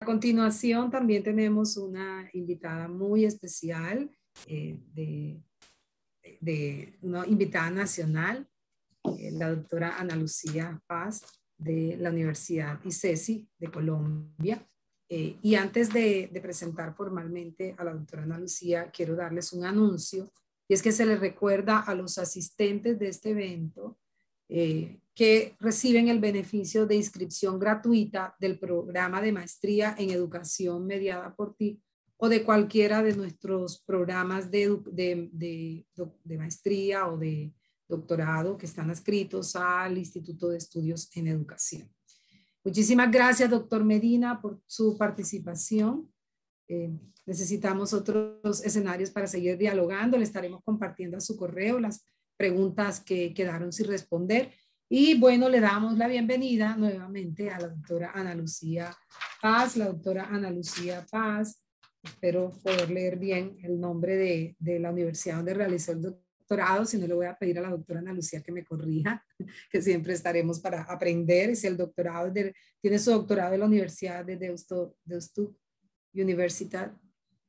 A continuación también tenemos una invitada muy especial, una invitada nacional, la doctora Ana Lucía Paz de la Universidad ICESI de Colombia. Y antes de presentar formalmente a la doctora Ana Lucía, quiero darles un anuncio, y es que se les recuerda a los asistentes de este evento que reciben el beneficio de inscripción gratuita del programa de maestría en educación mediada por ti o de cualquiera de nuestros programas de maestría o de doctorado que están adscritos al Instituto de Estudios en Educación. Muchísimas gracias, doctor Medina, por su participación. Necesitamos otros escenarios para seguir dialogando. Le estaremos compartiendo a su correo las preguntas que quedaron sin responder. Y bueno, le damos la bienvenida nuevamente a la doctora Ana Lucía Paz. La doctora Ana Lucía Paz, espero poder leer bien el nombre de la universidad donde realizó el doctorado, si no le voy a pedir a la doctora Ana Lucía que me corrija, que siempre estaremos para aprender. Si el doctorado tiene su doctorado en la Universidad de Deusto Universitat,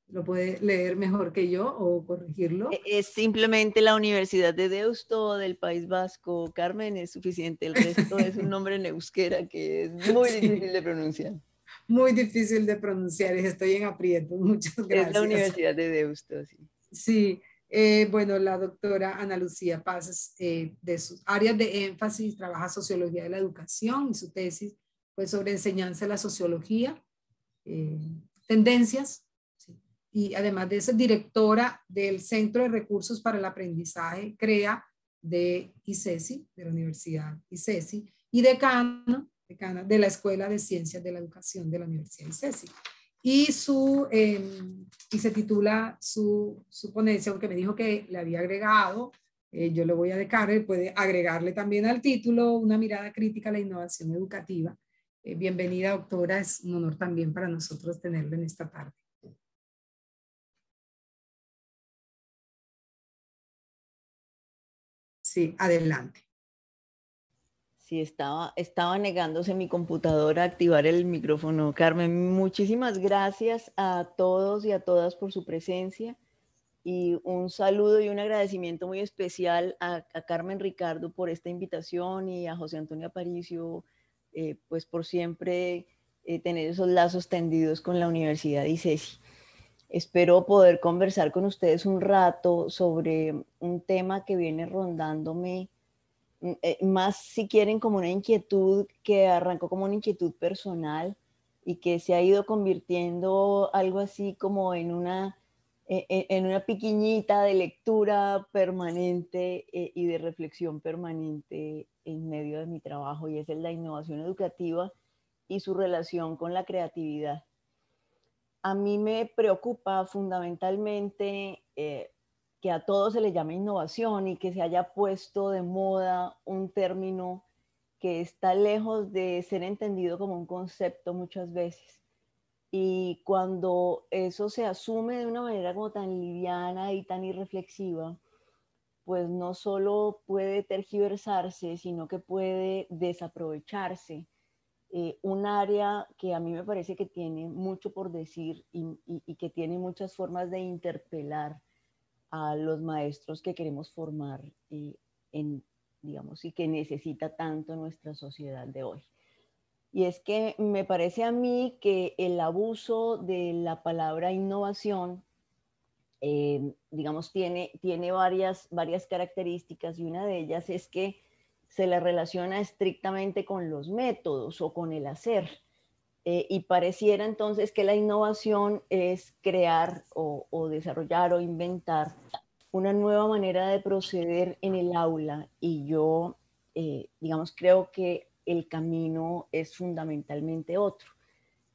¿lo puede leer mejor que yo o corregirlo? Es simplemente la Universidad de Deusto del País Vasco. Carmen, es suficiente. El resto es un nombre en euskera que es muy difícil de pronunciar. Muy difícil de pronunciar, estoy en aprietos. Muchas gracias. Es la Universidad de Deusto, sí. Sí, bueno, la doctora Ana Lucía Paz, de sus áreas de énfasis, trabaja sociología de la educación y su tesis fue sobre enseñanza de la sociología, tendencias, ¿sí? Y además de eso, es directora del Centro de Recursos para el Aprendizaje, CREA, de ICESI, de la Universidad ICESI, y decana de la Escuela de Ciencias de la Educación de la Universidad ICESI. Y se titula su ponencia, aunque me dijo que le había agregado, yo le voy a dejar, puede agregarle también al título, una mirada crítica a la innovación educativa. Bienvenida, doctora, es un honor también para nosotros tenerla en esta tarde. Sí, adelante. Sí, estaba negándose mi computadora a activar el micrófono. Carmen, muchísimas gracias a todos y a todas por su presencia y un saludo y un agradecimiento muy especial a Carmen Ricardo por esta invitación y a José Antonio Aparicio, pues por siempre tener esos lazos tendidos con la Universidad ICESI. Espero poder conversar con ustedes un rato sobre un tema que viene rondándome, más si quieren como una inquietud que arrancó como una inquietud personal y que se ha ido convirtiendo algo así como en una piquiñita de lectura permanente y de reflexión permanente en medio de mi trabajo, y es la innovación educativa y su relación con la creatividad. A mí me preocupa fundamentalmente que a todo se le llame innovación y que se haya puesto de moda un término que está lejos de ser entendido como un concepto muchas veces. Y cuando eso se asume de una manera como tan liviana y tan irreflexiva, pues no solo puede tergiversarse, sino que puede desaprovecharse. Un área que a mí me parece que tiene mucho por decir y que tiene muchas formas de interpelar a los maestros que queremos formar digamos, y que necesita tanto nuestra sociedad de hoy. Y es que me parece a mí que el abuso de la palabra innovación, digamos, tiene varias características, y una de ellas es que se le relaciona estrictamente con los métodos o con el hacer. Y pareciera entonces que la innovación es crear o desarrollar o inventar una nueva manera de proceder en el aula, y yo, digamos, creo que el camino es fundamentalmente otro.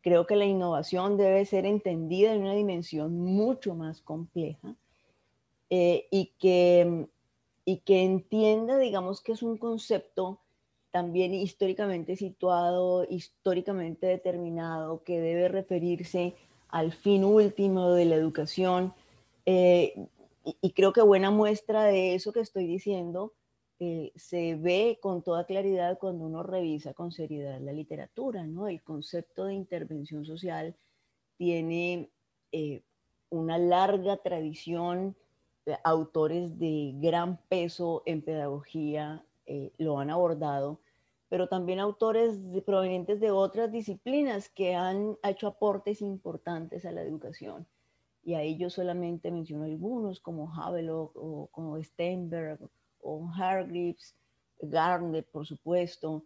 Creo que la innovación debe ser entendida en una dimensión mucho más compleja y que entienda, digamos, que es un concepto también históricamente situado, históricamente determinado, que debe referirse al fin último de la educación. Y creo que buena muestra de eso que estoy diciendo se ve con toda claridad cuando uno revisa con seriedad la literatura, ¿no? El concepto de intervención social tiene una larga tradición. Autores de gran peso en pedagogía lo han abordado, pero también autores provenientes de otras disciplinas que han hecho aportes importantes a la educación. Y ahí yo solamente menciono algunos, como Havelock o como Steinberg o Hargreaves, Gardner, por supuesto,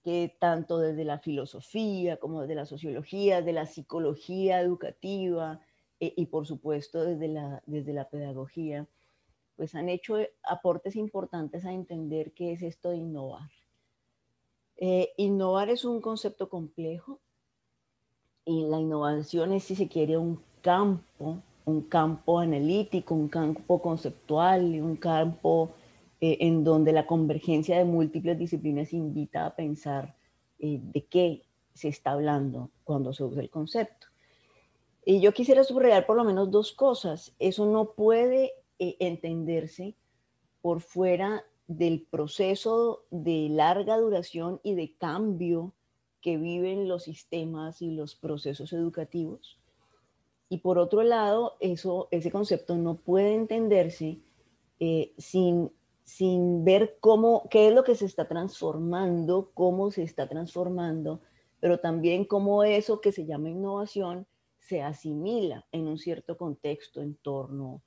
que tanto desde la filosofía como desde la sociología, de la psicología educativa y por supuesto desde la pedagogía, pues han hecho aportes importantes a entender qué es esto de innovar. Innovar es un concepto complejo y la innovación es, si se quiere, un campo analítico, un campo conceptual, un campo en donde la convergencia de múltiples disciplinas invita a pensar de qué se está hablando cuando se usa el concepto. Y yo quisiera subrayar por lo menos dos cosas. Eso no puede entenderse por fuera del proceso de larga duración y de cambio que viven los sistemas y los procesos educativos. Y por otro lado, ese concepto no puede entenderse sin ver qué es lo que se está transformando, cómo se está transformando, pero también cómo eso que se llama innovación se asimila en un cierto contexto, entorno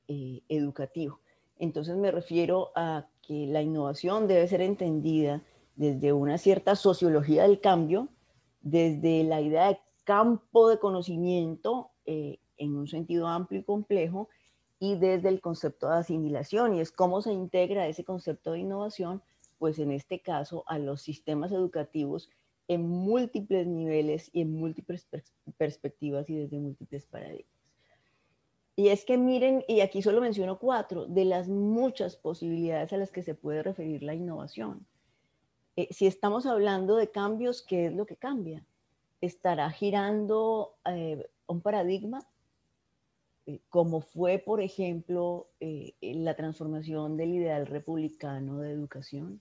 educativo. Entonces me refiero a que la innovación debe ser entendida desde una cierta sociología del cambio, desde la idea de campo de conocimiento en un sentido amplio y complejo, y desde el concepto de asimilación, y es cómo se integra ese concepto de innovación, pues en este caso a los sistemas educativos en múltiples niveles y en múltiples perspectivas y desde múltiples paradigmas. Y es que miren, y aquí solo menciono 4, de las muchas posibilidades a las que se puede referir la innovación. Si estamos hablando de cambios, ¿qué es lo que cambia? ¿Estará girando un paradigma? Como fue, por ejemplo, la transformación del ideal republicano de educación,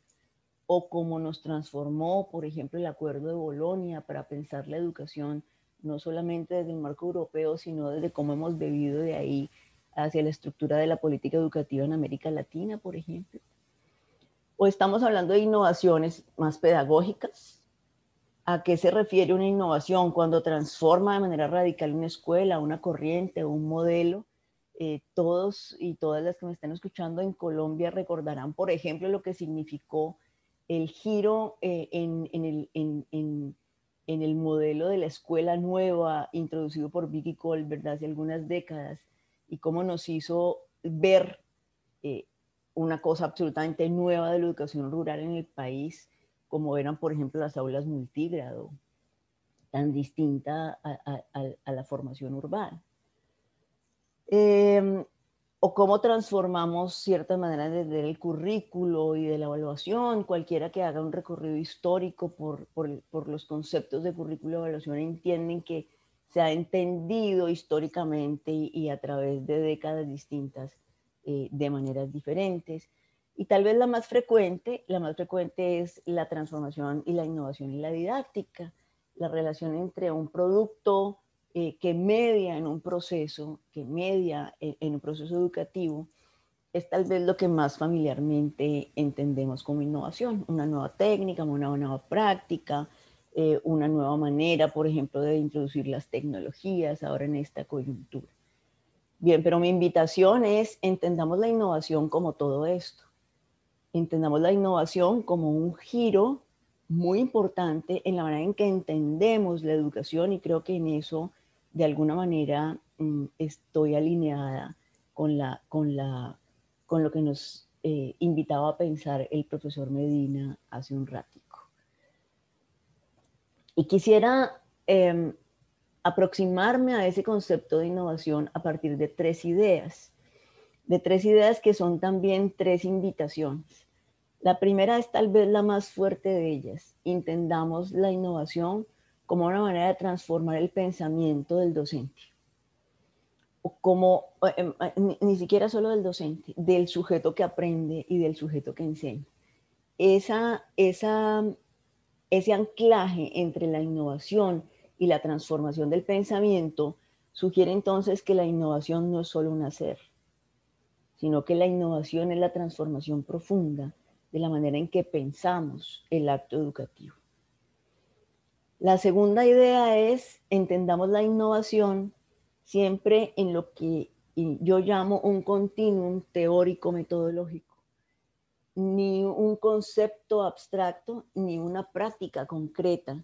o como nos transformó, por ejemplo, el Acuerdo de Bolonia para pensar la educación no solamente desde el marco europeo, sino desde cómo hemos bebido de ahí hacia la estructura de la política educativa en América Latina, por ejemplo. O estamos hablando de innovaciones más pedagógicas. ¿A qué se refiere una innovación? Cuando transforma de manera radical una escuela, una corriente o un modelo. Todos y todas las que me están escuchando en Colombia recordarán, por ejemplo, lo que significó el giro en el modelo de la escuela nueva introducido por Vicky Colbert hace algunas décadas, y cómo nos hizo ver una cosa absolutamente nueva de la educación rural en el país, como eran, por ejemplo, las aulas multigrado, tan distinta a la formación urbana. O cómo transformamos ciertas maneras desde el currículo y de la evaluación. Cualquiera que haga un recorrido histórico por los conceptos de currículo y evaluación entienden que se ha entendido históricamente y a través de décadas distintas de maneras diferentes. Y tal vez la más frecuente es la transformación y la innovación en la didáctica, la relación entre un producto que media en un proceso, en un proceso educativo, es tal vez lo que más familiarmente entendemos como innovación, una nueva técnica, una nueva práctica, una nueva manera, por ejemplo, de introducir las tecnologías ahora en esta coyuntura. Bien, pero mi invitación es, entendamos la innovación como todo esto. Entendamos la innovación como un giro muy importante en la manera en que entendemos la educación, y creo que en eso, de alguna manera, estoy alineada con lo que nos invitaba a pensar el profesor Medina hace un ratico. Y quisiera aproximarme a ese concepto de innovación a partir de tres ideas que son también tres invitaciones. La primera es tal vez la más fuerte de ellas. Entendamos la innovación como una manera de transformar el pensamiento del docente. como, ni siquiera solo del docente, del sujeto que aprende y del sujeto que enseña. Ese anclaje entre la innovación y la transformación del pensamiento sugiere entonces que la innovación no es solo un hacer, sino que la innovación es la transformación profunda de la manera en que pensamos el acto educativo. La segunda idea es, entendamos la innovación siempre en lo que yo llamo un continuum teórico-metodológico. Ni un concepto abstracto, ni una práctica concreta,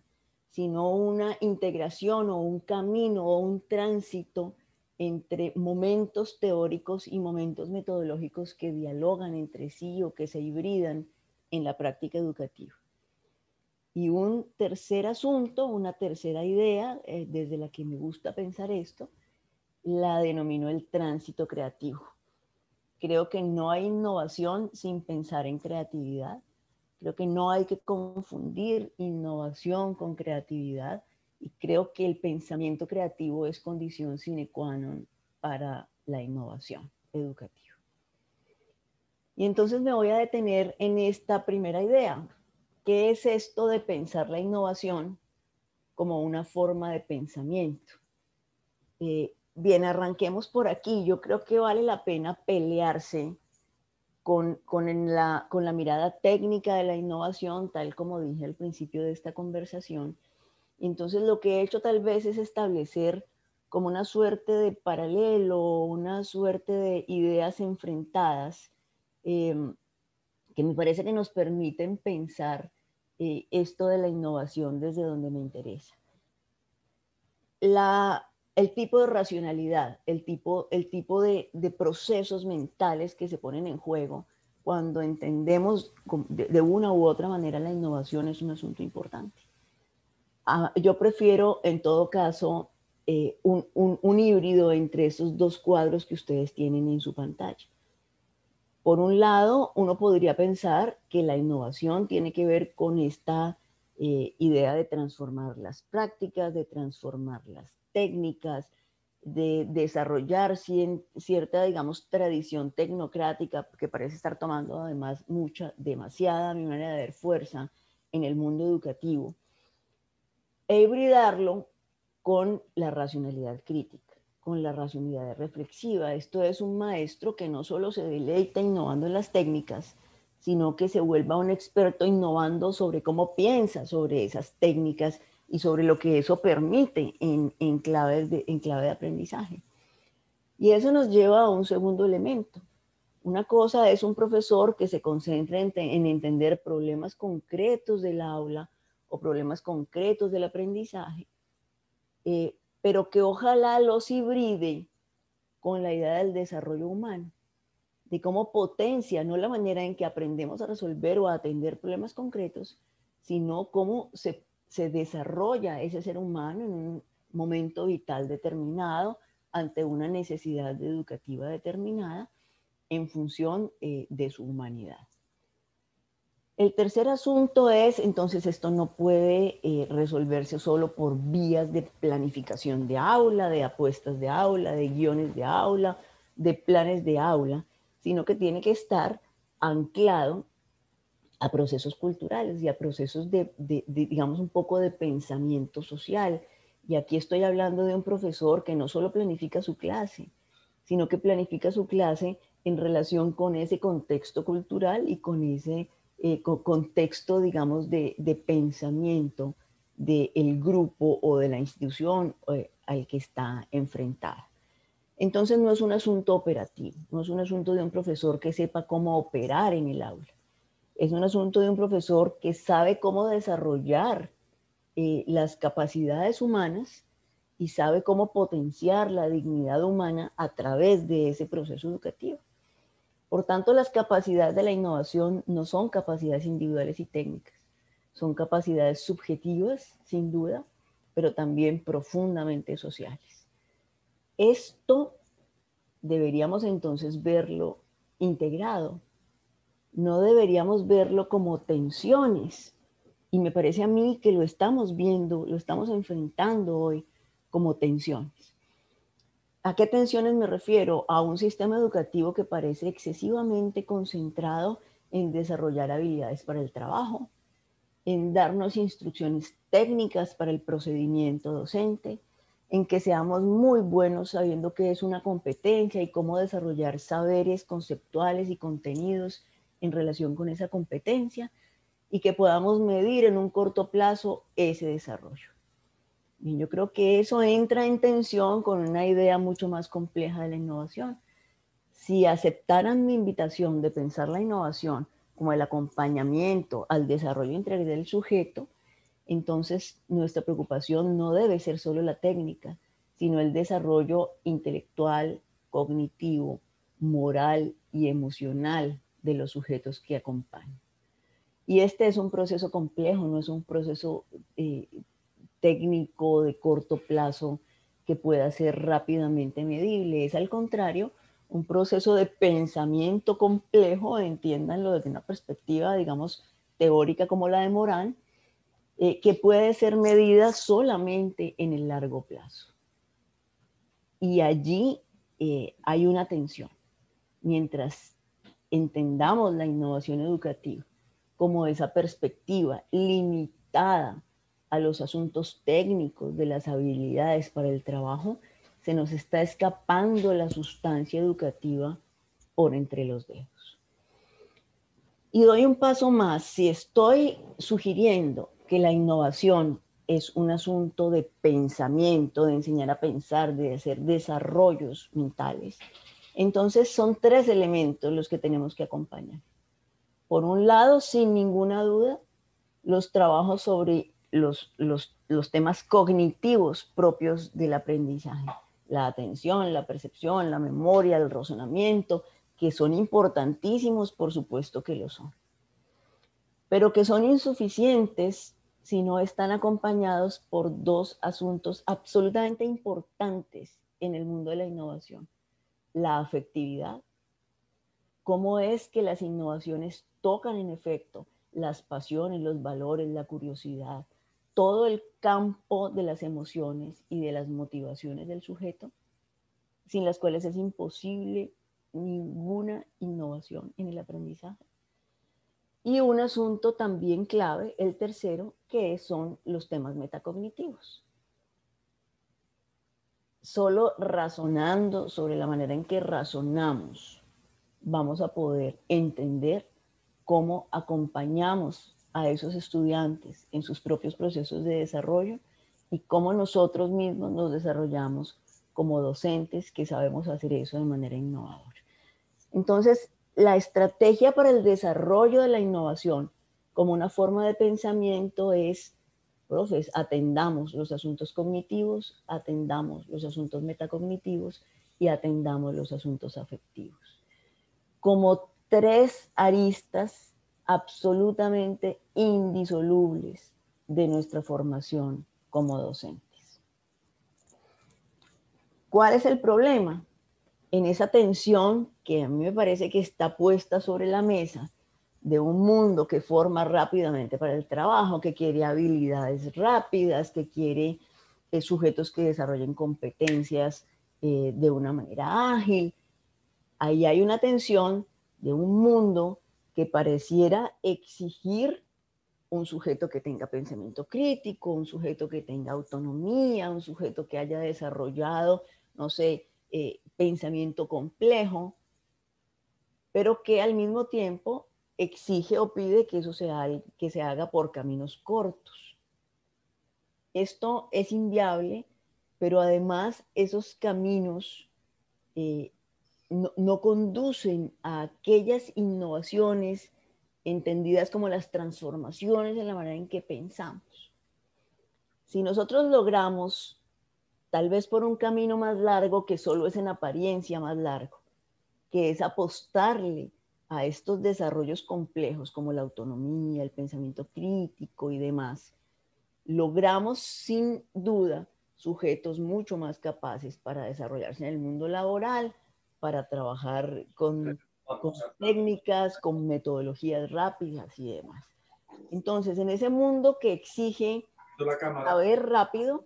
sino una integración o un camino o un tránsito entre momentos teóricos y momentos metodológicos que dialogan entre sí o que se hibridan en la práctica educativa. Y un tercer asunto, una tercera idea, desde la que me gusta pensar esto, la denomino el tránsito creativo. Creo que no hay innovación sin pensar en creatividad. Creo que no hay que confundir innovación con creatividad. Y creo que el pensamiento creativo es condición sine qua non para la innovación educativa. Y entonces me voy a detener en esta primera idea. ¿Qué es esto de pensar la innovación como una forma de pensamiento? Bien, arranquemos por aquí. Yo creo que vale la pena pelearse con la mirada técnica de la innovación, tal como dije al principio de esta conversación. Entonces lo que he hecho tal vez es establecer como una suerte de paralelo, una suerte de ideas enfrentadas, que me parece que nos permiten pensar esto de la innovación desde donde me interesa. El tipo de racionalidad, el tipo de procesos mentales que se ponen en juego cuando entendemos de una u otra manera la innovación es un asunto importante. Yo prefiero, en todo caso, un híbrido entre esos dos cuadros que ustedes tienen en su pantalla. Por un lado, uno podría pensar que la innovación tiene que ver con esta idea de transformar las prácticas, de transformar las técnicas, de desarrollar cierta, digamos, tradición tecnocrática que parece estar tomando además demasiada, a mi manera de ver, fuerza en el mundo educativo, e hibridarlo con la racionalidad crítica, con la racionalidad reflexiva. Esto es un maestro que no solo se deleita innovando en las técnicas, sino que se vuelva un experto innovando sobre cómo piensa sobre esas técnicas y sobre lo que eso permite en clave de aprendizaje. Y eso nos lleva a un segundo elemento. Una cosa es un profesor que se concentra en entender problemas concretos del aula o problemas concretos del aprendizaje, pero que ojalá los hibride con la idea del desarrollo humano, de cómo potencia no la manera en que aprendemos a resolver o a atender problemas concretos, sino cómo se desarrolla ese ser humano en un momento vital determinado ante una necesidad educativa determinada en función de su humanidad. El tercer asunto es, entonces, esto no puede resolverse solo por vías de planificación de aula, de apuestas de aula, de guiones de aula, de planes de aula, sino que tiene que estar anclado a procesos culturales y a procesos digamos, un poco de pensamiento social. Y aquí estoy hablando de un profesor que no solo planifica su clase, sino que planifica su clase en relación con ese contexto cultural y con ese contexto, digamos, de pensamiento del grupo o de la institución al que está enfrentada. Entonces no es un asunto operativo, no es un asunto de un profesor que sepa cómo operar en el aula. Es un asunto de un profesor que sabe cómo desarrollar las capacidades humanas y sabe cómo potenciar la dignidad humana a través de ese proceso educativo. Por tanto, las capacidades de la innovación no son capacidades individuales y técnicas, son capacidades subjetivas, sin duda, pero también profundamente sociales. Esto deberíamos entonces verlo integrado. No deberíamos verlo como tensiones. Y me parece a mí que lo estamos viendo, lo estamos enfrentando hoy como tensiones. ¿A qué tensiones me refiero? A un sistema educativo que parece excesivamente concentrado en desarrollar habilidades para el trabajo, en darnos instrucciones técnicas para el procedimiento docente, en que seamos muy buenos sabiendo qué es una competencia y cómo desarrollar saberes conceptuales y contenidos en relación con esa competencia, y que podamos medir en un corto plazo ese desarrollo. Y yo creo que eso entra en tensión con una idea mucho más compleja de la innovación. Si aceptaran mi invitación de pensar la innovación como el acompañamiento al desarrollo integral del sujeto, entonces nuestra preocupación no debe ser solo la técnica, sino el desarrollo intelectual, cognitivo, moral y emocional de los sujetos que acompañan. Y este es un proceso complejo, no es un proceso técnico de corto plazo que pueda ser rápidamente medible. Es al contrario un proceso de pensamiento complejo, entiéndanlo desde una perspectiva, digamos, teórica como la de Morán, que puede ser medida solamente en el largo plazo. Y allí hay una tensión. Mientras entendamos la innovación educativa como esa perspectiva limitada a los asuntos técnicos de las habilidades para el trabajo, se nos está escapando la sustancia educativa por entre los dedos. Y doy un paso más. Si estoy sugiriendo que la innovación es un asunto de pensamiento, de enseñar a pensar, de hacer desarrollos mentales, entonces son tres elementos los que tenemos que acompañar. Por un lado, sin ninguna duda, los trabajos sobre los temas cognitivos propios del aprendizaje. La atención, la percepción, la memoria, el razonamiento, que son importantísimos, por supuesto que lo son, pero que son insuficientes si no están acompañados por dos asuntos absolutamente importantes en el mundo de la innovación. La afectividad. ¿Cómo es que las innovaciones tocan en efecto las pasiones, los valores, la curiosidad, todo el campo de las emociones y de las motivaciones del sujeto, sin las cuales es imposible ninguna innovación en el aprendizaje? Y un asunto también clave, el tercero, que son los temas metacognitivos. Solo razonando sobre la manera en que razonamos, vamos a poder entender cómo acompañamos a esos estudiantes en sus propios procesos de desarrollo y cómo nosotros mismos nos desarrollamos como docentes que sabemos hacer eso de manera innovadora. Entonces, la estrategia para el desarrollo de la innovación como una forma de pensamiento es, profes, atendamos los asuntos cognitivos, atendamos los asuntos metacognitivos y atendamos los asuntos afectivos, como tres aristas absolutamente indisolubles de nuestra formación como docentes. ¿Cuál es el problema? En esa tensión que a mí me parece que está puesta sobre la mesa de un mundo que forma rápidamente para el trabajo, que quiere habilidades rápidas, que quiere sujetos que desarrollen competencias de una manera ágil. Ahí hay una tensión de un mundo que pareciera exigir un sujeto que tenga pensamiento crítico, un sujeto que tenga autonomía, un sujeto que haya desarrollado, no sé, pensamiento complejo, pero que al mismo tiempo exige o pide que eso que se haga por caminos cortos. Esto es inviable, pero además esos caminos no conducen a aquellas innovaciones entendidas como las transformaciones en la manera en que pensamos. Si nosotros logramos, tal vez por un camino más largo que solo es en apariencia más largo, que es apostarle a estos desarrollos complejos como la autonomía, el pensamiento crítico y demás, logramos sin duda sujetos mucho más capaces para desarrollarse en el mundo laboral, para trabajar con técnicas, con metodologías rápidas y demás. Entonces, en ese mundo que exige saber rápido,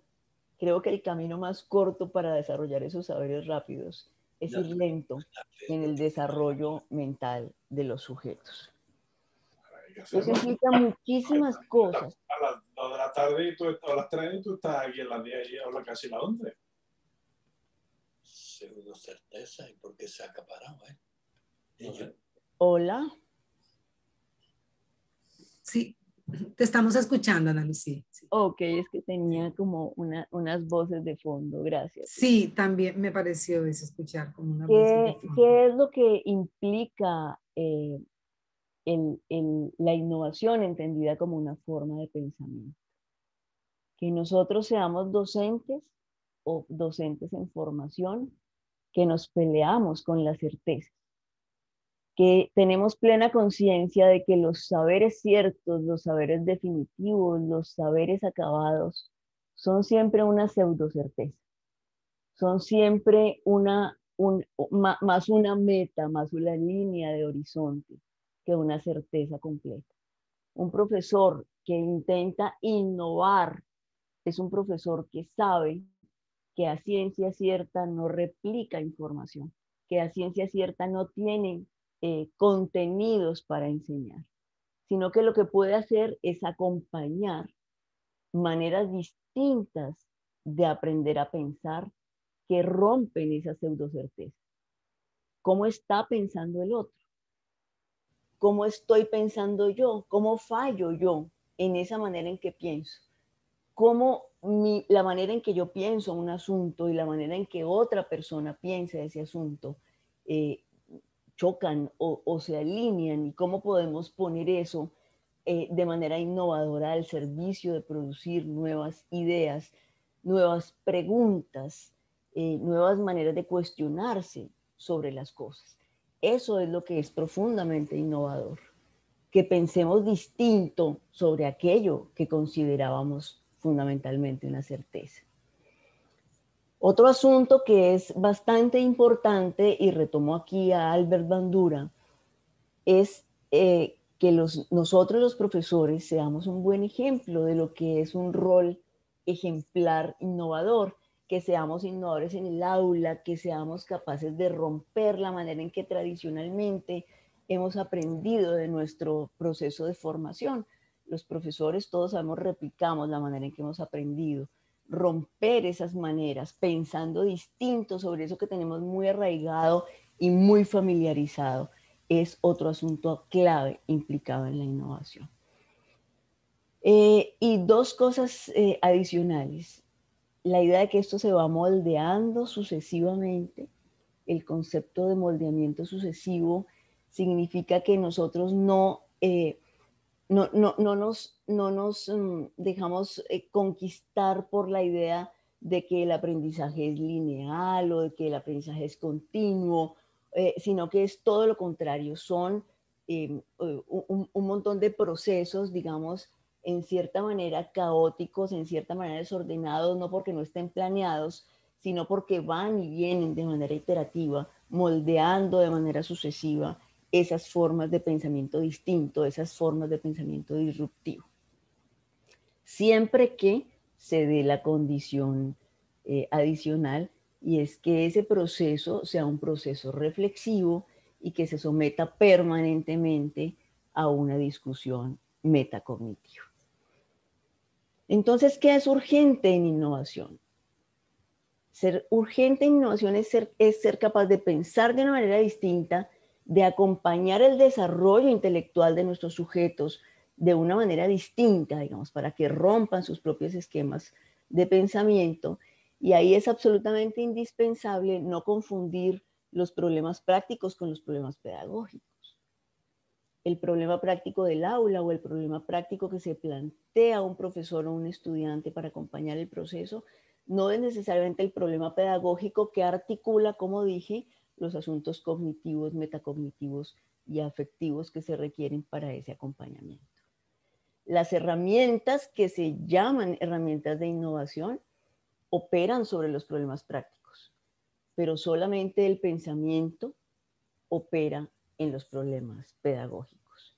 Creo que el camino más corto para desarrollar esos saberes rápidos es ir lento en el desarrollo mental de los sujetos. Eso implica muchísimas cosas. A las 2 de la tarde y tú, a las 3 y tú estás aquí en las 10 y ahora casi las 11. Pseudo certeza, ¿y por qué se ha acaparado? No sé. Hola. Sí, te estamos escuchando, Ana Lucía. Sí, Ok, es que tenía como unas voces de fondo, gracias. sí, también me pareció eso, escuchar como una voz de fondo. ¿Qué es lo que implica la innovación entendida como una forma de pensamiento? Que nosotros seamos docentes o docentes en formación, que nos peleamos con la certeza, que tenemos plena conciencia de que los saberes ciertos, los saberes definitivos, los saberes acabados, son siempre una pseudocerteza, son siempre más una meta, más una línea de horizonte que una certeza completa. Un profesor que intenta innovar es un profesor que sabe que a ciencia cierta no replica información, que a ciencia cierta no tiene contenidos para enseñar, sino que lo que puede hacer es acompañar maneras distintas de aprender a pensar que rompen esa pseudocerteza. ¿Cómo está pensando el otro? ¿Cómo estoy pensando yo? ¿Cómo fallo yo en esa manera en que pienso? ¿Cómo la manera en que yo pienso un asunto y la manera en que otra persona piensa ese asunto chocan o se alinean? ¿Y cómo podemos poner eso de manera innovadora al servicio de producir nuevas ideas, nuevas preguntas, nuevas maneras de cuestionarse sobre las cosas? Eso es lo que es profundamente innovador, que pensemos distinto sobre aquello que considerábamos fundamentalmente una certeza. Otro asunto que es bastante importante, y retomo aquí a Albert Bandura, es que nosotros los profesores seamos un buen ejemplo de lo que es un rol ejemplar innovador, que seamos innovadores en el aula, que seamos capaces de romper la manera en que tradicionalmente hemos aprendido de nuestro proceso de formación. Los profesores todos sabemos, replicamos la manera en que hemos aprendido, romper esas maneras, pensando distinto sobre eso que tenemos muy arraigado y muy familiarizado, es otro asunto clave implicado en la innovación. Y dos cosas adicionales. La idea de que esto se va moldeando sucesivamente. El concepto de moldeamiento sucesivo significa que nosotros no nos dejamos conquistar por la idea de que el aprendizaje es lineal o de que el aprendizaje es continuo, sino que es todo lo contrario. Son un montón de procesos, digamos, en cierta manera caóticos, en cierta manera desordenados, no porque no estén planeados, sino porque van y vienen de manera iterativa, moldeando de manera sucesiva esas formas de pensamiento distinto, esas formas de pensamiento disruptivo. Siempre que se dé la condición adicional, y es que ese proceso sea un proceso reflexivo y que se someta permanentemente a una discusión metacognitiva. Entonces, ¿qué es urgente en innovación? Ser urgente en innovación es ser capaz de pensar de una manera distinta, de acompañar el desarrollo intelectual de nuestros sujetos de una manera distinta, digamos, para que rompan sus propios esquemas de pensamiento. Y ahí es absolutamente indispensable no confundir los problemas prácticos con los problemas pedagógicos. El problema práctico del aula o el problema práctico que se plantea un profesor o un estudiante para acompañar el proceso no es necesariamente el problema pedagógico que articula, como dije, los asuntos cognitivos, metacognitivos y afectivos que se requieren para ese acompañamiento. Las herramientas que se llaman herramientas de innovación operan sobre los problemas prácticos, pero solamente el pensamiento opera en los problemas pedagógicos.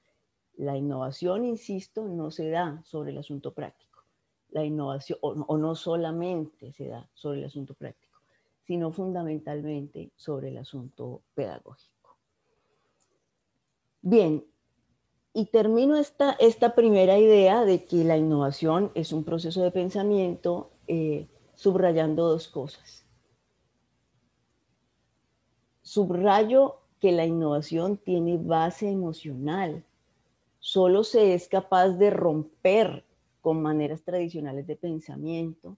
La innovación, insisto, no se da sobre el asunto práctico. la innovación, o no solamente se da sobre el asunto práctico, sino fundamentalmente sobre el asunto pedagógico. Bien, y termino esta primera idea de que la innovación es un proceso de pensamiento subrayando dos cosas. Subrayo que la innovación tiene base emocional. Solo se es capaz de romper con maneras tradicionales de pensamiento.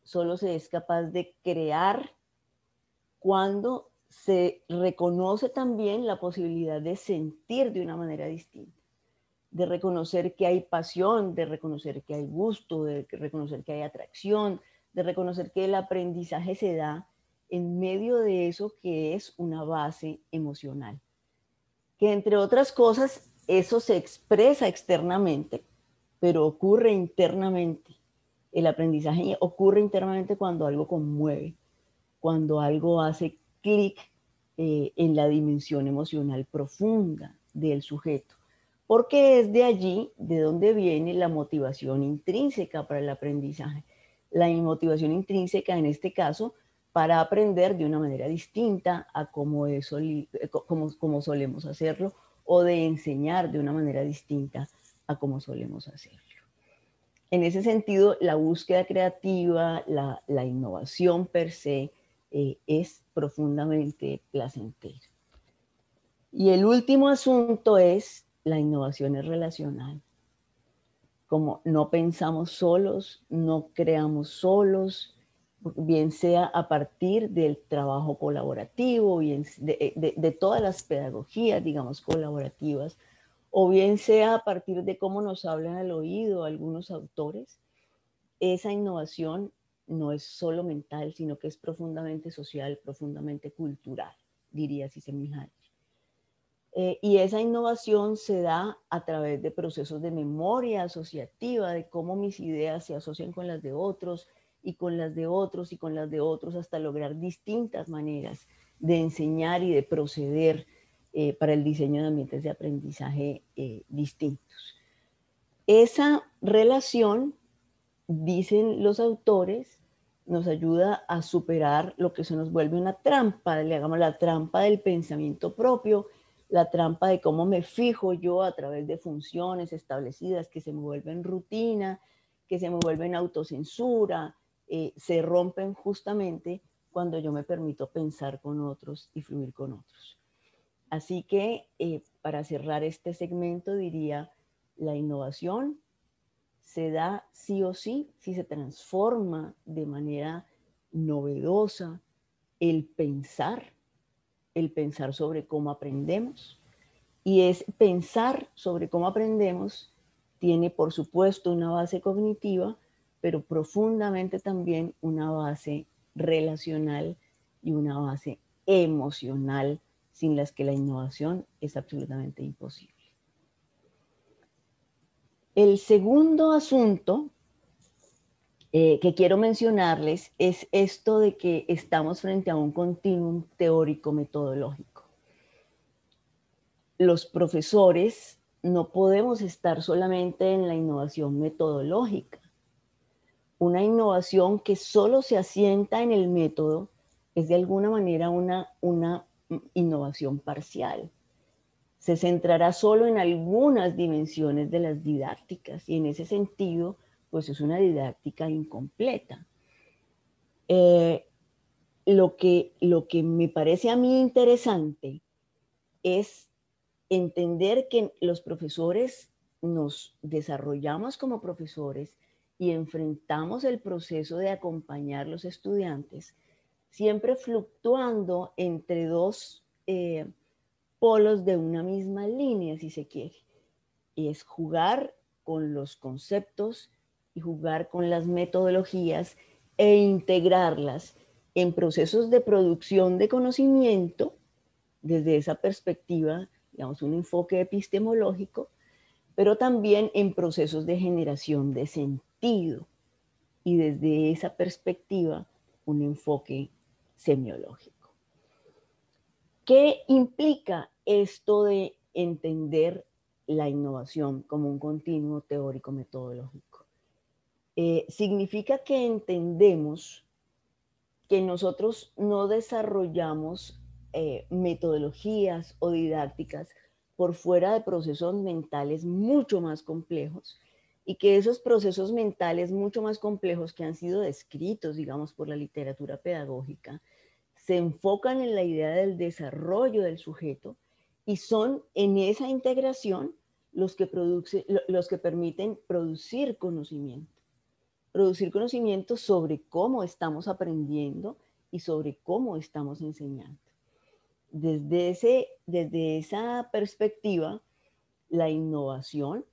Solo se es capaz de crear cuando se reconoce también la posibilidad de sentir de una manera distinta, de reconocer que hay pasión, de reconocer que hay gusto, de reconocer que hay atracción, de reconocer que el aprendizaje se da en medio de eso que es una base emocional. Que entre otras cosas, eso se expresa externamente, pero ocurre internamente. El aprendizaje ocurre internamente cuando algo conmueve, cuando algo hace clic en la dimensión emocional profunda del sujeto. Porque es de allí de donde viene la motivación intrínseca para el aprendizaje. La motivación intrínseca, en este caso, para aprender de una manera distinta a como solemos hacerlo, o de enseñar de una manera distinta a como solemos hacerlo. En ese sentido, la búsqueda creativa, la innovación per se, es profundamente placentera. Y el último asunto es la innovación es relacional. Como no pensamos solos, no creamos solos, bien sea a partir del trabajo colaborativo, bien de todas las pedagogías, digamos, colaborativas, o bien sea a partir de cómo nos hablan al oído algunos autores, esa innovación no es solo mental, sino que es profundamente social, profundamente cultural, diría Csikszentmihalyi. Y esa innovación se da a través de procesos de memoria asociativa, de cómo mis ideas se asocian con las de otros, y con las de otros, y con las de otros, hasta lograr distintas maneras de enseñar y de proceder para el diseño de ambientes de aprendizaje distintos. Esa relación, dicen los autores, nos ayuda a superar lo que se nos vuelve una trampa, le hagamos la trampa del pensamiento propio, la trampa de cómo me fijo yo a través de funciones establecidas que se me vuelven rutina, que se me vuelven autocensura, se rompen justamente cuando yo me permito pensar con otros y fluir con otros. Así que para cerrar este segmento diría, la innovación se da sí o sí si se transforma de manera novedosa el pensar sobre cómo aprendemos. Y es pensar sobre cómo aprendemos tiene, por supuesto, una base cognitiva, pero profundamente también una base relacional y una base emocional, sin las que la innovación es absolutamente imposible. El segundo asunto que quiero mencionarles es esto de que estamos frente a un continuum teórico metodológico. Los profesores no podemos estar solamente en la innovación metodológica. Una innovación que solo se asienta en el método es de alguna manera una innovación parcial. Se centrará solo en algunas dimensiones de las didácticas y en ese sentido, pues es una didáctica incompleta. Lo que me parece a mí interesante es entender que los profesores nos desarrollamos como profesores y enfrentamos el proceso de acompañar a los estudiantes, siempre fluctuando entre dos polos de una misma línea, si se quiere. Y es jugar con los conceptos y jugar con las metodologías e integrarlas en procesos de producción de conocimiento desde esa perspectiva, digamos, un enfoque epistemológico, pero también en procesos de generación de sentido y desde esa perspectiva un enfoque semiológico. ¿Qué implica esto de entender la innovación como un continuo teórico metodológico? significa que entendemos que nosotros no desarrollamos metodologías o didácticas por fuera de procesos mentales mucho más complejos, y que esos procesos mentales mucho más complejos que han sido descritos, digamos, por la literatura pedagógica, se enfocan en la idea del desarrollo del sujeto y son en esa integración los que permiten producir conocimiento sobre cómo estamos aprendiendo y sobre cómo estamos enseñando. Desde esa perspectiva, la innovación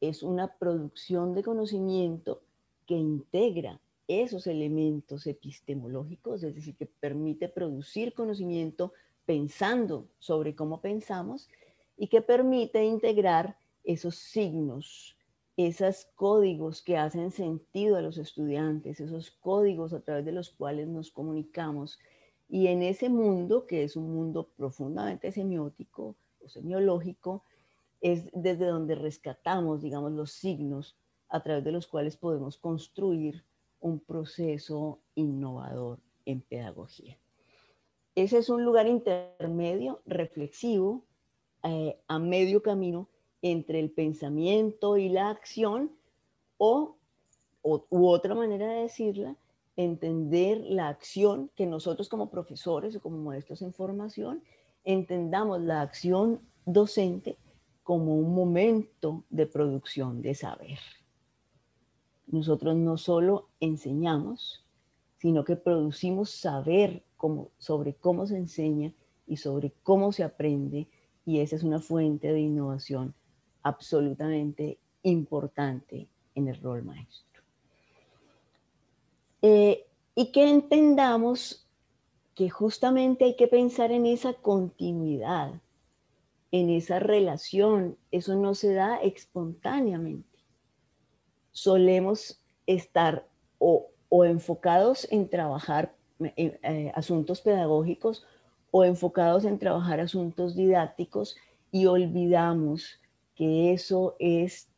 es una producción de conocimiento que integra esos elementos epistemológicos, es decir, que permite producir conocimiento pensando sobre cómo pensamos, y que permite integrar esos signos, esos códigos que hacen sentido a los estudiantes, esos códigos a través de los cuales nos comunicamos. Y en ese mundo, que es un mundo profundamente semiótico o semiológico, es desde donde rescatamos, digamos, los signos a través de los cuales podemos construir un proceso innovador en pedagogía. Ese es un lugar intermedio, reflexivo, a medio camino entre el pensamiento y la acción, u otra manera de decirla, entender la acción, que nosotros como profesores o como maestros en formación entendamos la acción docente como un momento de producción de saber. Nosotros no solo enseñamos, sino que producimos saber sobre cómo se enseña y sobre cómo se aprende, y esa es una fuente de innovación absolutamente importante en el rol maestro. Y que entendamos que justamente hay que pensar en esa continuidad, en esa relación. Eso no se da espontáneamente. Solemos estar o enfocados en trabajar asuntos pedagógicos o enfocados en trabajar asuntos didácticos, y olvidamos que eso es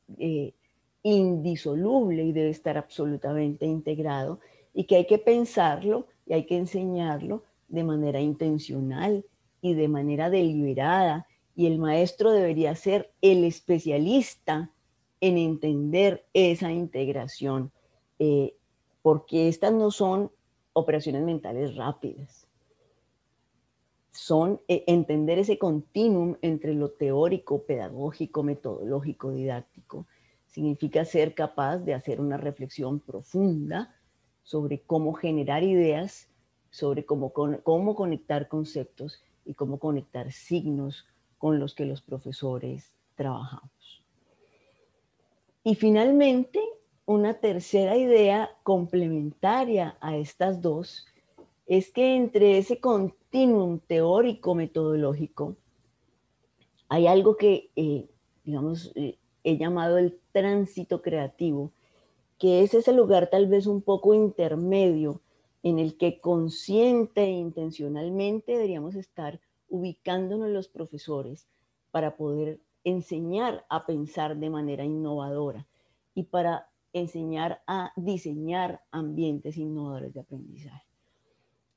indisoluble y debe estar absolutamente integrado, y que hay que pensarlo y hay que enseñarlo de manera intencional y de manera deliberada, y el maestro debería ser el especialista en entender esa integración, porque estas no son operaciones mentales rápidas. Son entender ese continuum entre lo teórico, pedagógico, metodológico, didáctico. Significa ser capaz de hacer una reflexión profunda sobre cómo generar ideas, sobre cómo conectar conceptos y cómo conectar signos con los que los profesores trabajamos. Y finalmente, una tercera idea complementaria a estas dos es que entre ese continuum teórico-metodológico hay algo que, he llamado el tránsito creativo, que es ese lugar tal vez un poco intermedio en el que consciente e intencionalmente deberíamos estar ubicándonos los profesores para poder enseñar a pensar de manera innovadora y para enseñar a diseñar ambientes innovadores de aprendizaje.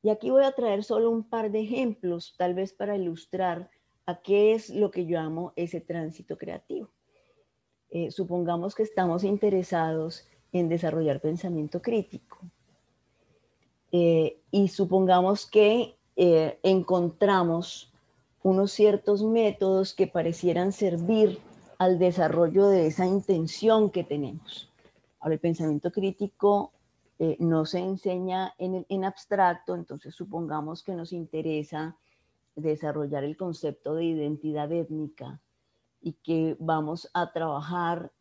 Y aquí voy a traer solo un par de ejemplos, tal vez para ilustrar a qué es lo que yo llamo ese tránsito creativo. Supongamos que estamos interesados en desarrollar pensamiento crítico. Y supongamos que encontramos unos ciertos métodos que parecieran servir al desarrollo de esa intención que tenemos. Ahora, el pensamiento crítico no se enseña en abstracto, entonces supongamos que nos interesa desarrollar el concepto de identidad étnica y que vamos a trabajar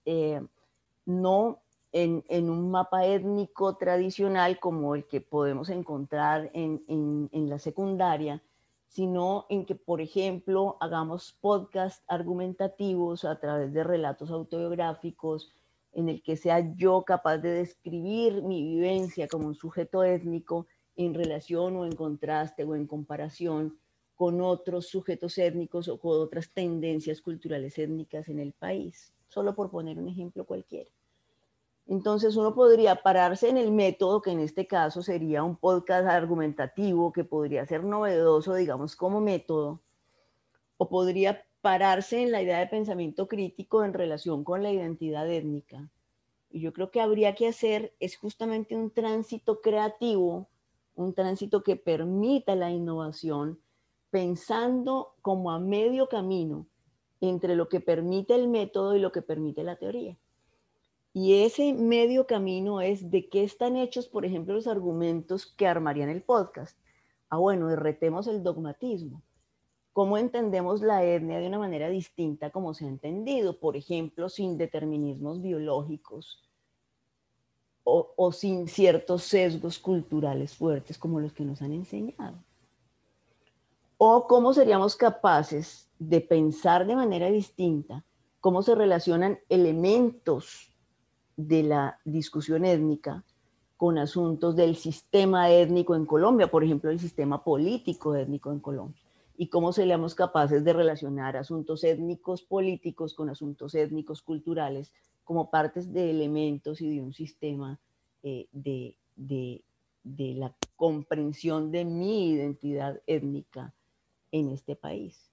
no en un mapa étnico tradicional como el que podemos encontrar en la secundaria, sino en que, por ejemplo, hagamos podcasts argumentativos a través de relatos autobiográficos, en el que sea yo capaz de describir mi vivencia como un sujeto étnico en relación o en contraste o en comparación con otros sujetos étnicos o con otras tendencias culturales étnicas en el país, solo por poner un ejemplo cualquiera. Entonces uno podría pararse en el método, que en este caso sería un podcast argumentativo, que podría ser novedoso, digamos, como método, o podría pararse en la idea de pensamiento crítico en relación con la identidad étnica. Y yo creo que habría que hacer es justamente un tránsito creativo, un tránsito que permita la innovación, pensando como a medio camino entre lo que permite el método y lo que permite la teoría. Y ese medio camino es de qué están hechos, por ejemplo, los argumentos que armarían el podcast. Ah, bueno, derretemos el dogmatismo. ¿Cómo entendemos la etnia de una manera distinta como se ha entendido? Por ejemplo, sin determinismos biológicos o sin ciertos sesgos culturales fuertes como los que nos han enseñado. O cómo seríamos capaces de pensar de manera distinta cómo se relacionan elementos de la discusión étnica con asuntos del sistema étnico en Colombia, por ejemplo, el sistema político étnico en Colombia, y cómo seríamos capaces de relacionar asuntos étnicos políticos con asuntos étnicos culturales como partes de elementos y de un sistema de la comprensión de mi identidad étnica en este país.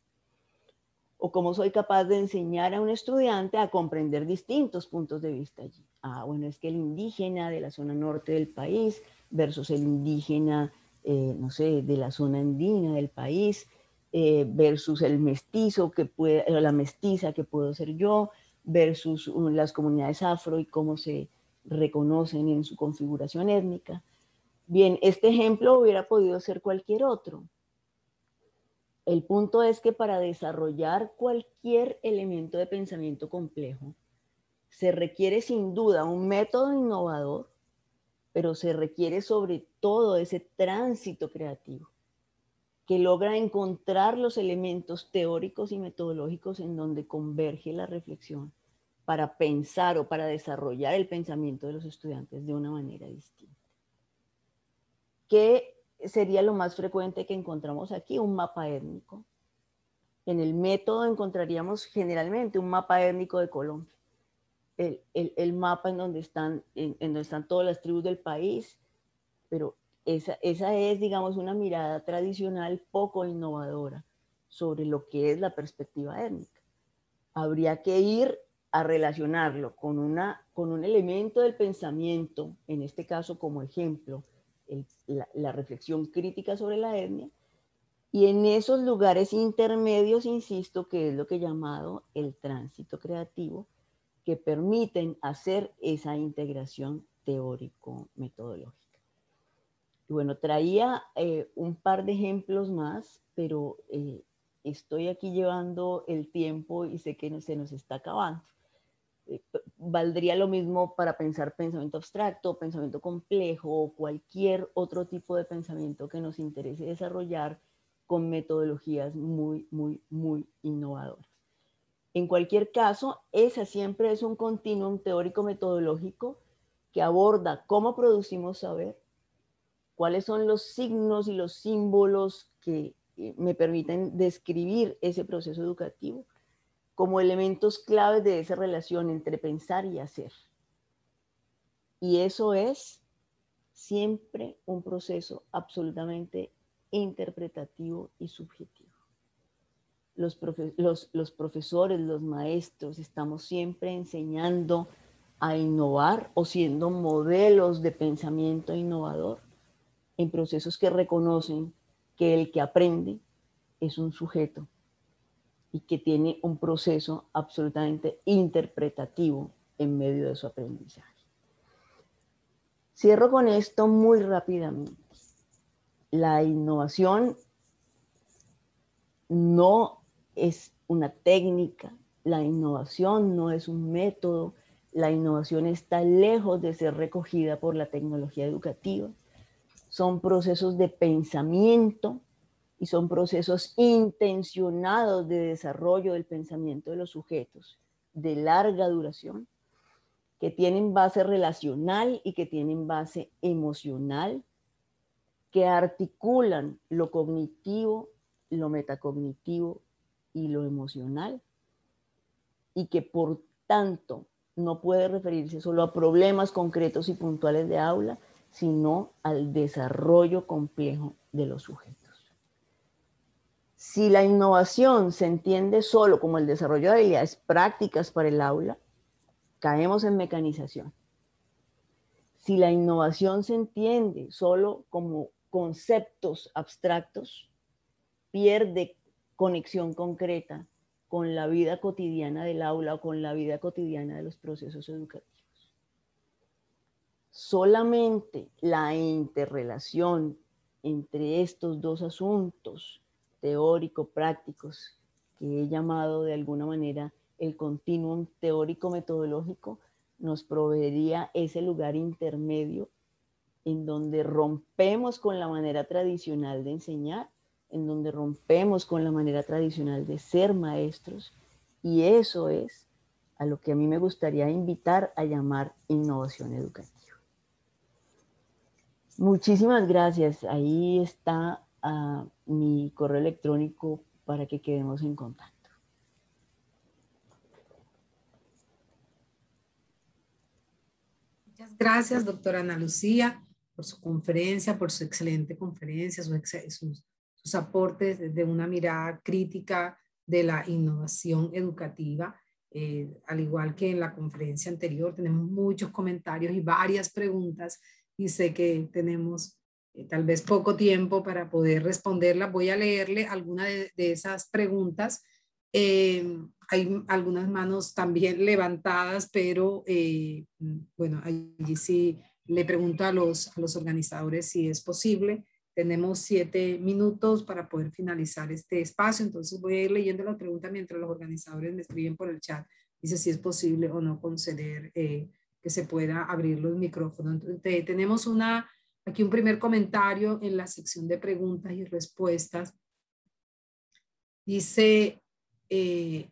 O cómo soy capaz de enseñar a un estudiante a comprender distintos puntos de vista allí. Ah, bueno, es que el indígena de la zona norte del país versus el indígena, no sé, de la zona andina del país, versus el mestizo que puede, la mestiza que puedo ser yo, versus las comunidades afro y cómo se reconocen en su configuración étnica. Bien, este ejemplo hubiera podido ser cualquier otro. El punto es que para desarrollar cualquier elemento de pensamiento complejo, se requiere sin duda un método innovador, pero se requiere sobre todo ese tránsito creativo que logra encontrar los elementos teóricos y metodológicos en donde converge la reflexión para pensar o para desarrollar el pensamiento de los estudiantes de una manera distinta. ¿Qué sería lo más frecuente que encontramos aquí? Un mapa étnico. En el método encontraríamos generalmente un mapa étnico de Colombia. El mapa en donde están todas las tribus del país, pero esa es, digamos, una mirada tradicional poco innovadora sobre lo que es la perspectiva étnica. Habría que ir a relacionarlo con un elemento del pensamiento, en este caso como ejemplo, la reflexión crítica sobre la etnia, y en esos lugares intermedios, insisto, que es lo que he llamado el tránsito creativo, que permiten hacer esa integración teórico-metodológica. Y bueno, traía un par de ejemplos más, pero estoy aquí llevando el tiempo y sé que se nos está acabando. Valdría lo mismo para pensar pensamiento abstracto, pensamiento complejo o cualquier otro tipo de pensamiento que nos interese desarrollar con metodologías muy, muy, muy innovadoras. En cualquier caso, esa siempre es un continuum teórico-metodológico que aborda cómo producimos saber, cuáles son los signos y los símbolos que me permiten describir ese proceso educativo como elementos claves de esa relación entre pensar y hacer. Y eso es siempre un proceso absolutamente interpretativo y subjetivo. Los profesores, los maestros, estamos siempre enseñando a innovar o siendo modelos de pensamiento innovador en procesos que reconocen que el que aprende es un sujeto y que tiene un proceso absolutamente interpretativo en medio de su aprendizaje. Cierro con esto muy rápidamente. La innovación no es una técnica, la innovación no es un método, la innovación está lejos de ser recogida por la tecnología educativa. Son procesos de pensamiento y son procesos intencionados de desarrollo del pensamiento de los sujetos de larga duración, que tienen base relacional y que tienen base emocional, que articulan lo cognitivo, lo metacognitivo y lo emocional, y que por tanto no puede referirse solo a problemas concretos y puntuales de aula, sino al desarrollo complejo de los sujetos. Si la innovación se entiende solo como el desarrollo de habilidades prácticas para el aula, caemos en mecanización. Si la innovación se entiende solo como conceptos abstractos, pierde conexión concreta con la vida cotidiana del aula o con la vida cotidiana de los procesos educativos. Solamente la interrelación entre estos dos asuntos teórico-prácticos, que he llamado de alguna manera el continuum teórico-metodológico, nos proveería ese lugar intermedio en donde rompemos con la manera tradicional de enseñar, en donde rompemos con la manera tradicional de ser maestros, y eso es a lo que a mí me gustaría invitar a llamar innovación educativa. Muchísimas gracias. Ahí está mi correo electrónico para que quedemos en contacto. Muchas gracias, doctora Ana Lucía, por su conferencia, por su excelente conferencia, sus aportes desde una mirada crítica de la innovación educativa. Al igual que en la conferencia anterior, tenemos muchos comentarios y varias preguntas y sé que tenemos tal vez poco tiempo para poder responderlas. Voy a leerle alguna de esas preguntas. Hay algunas manos también levantadas, pero bueno, allí sí le pregunto a los organizadores si es posible. Tenemos 7 minutos para poder finalizar este espacio, entonces voy a ir leyendo la pregunta mientras los organizadores me escriben por el chat. Dice si es posible o no conceder que se pueda abrir los micrófonos. Entonces, tenemos aquí un primer comentario en la sección de preguntas y respuestas. Dice, a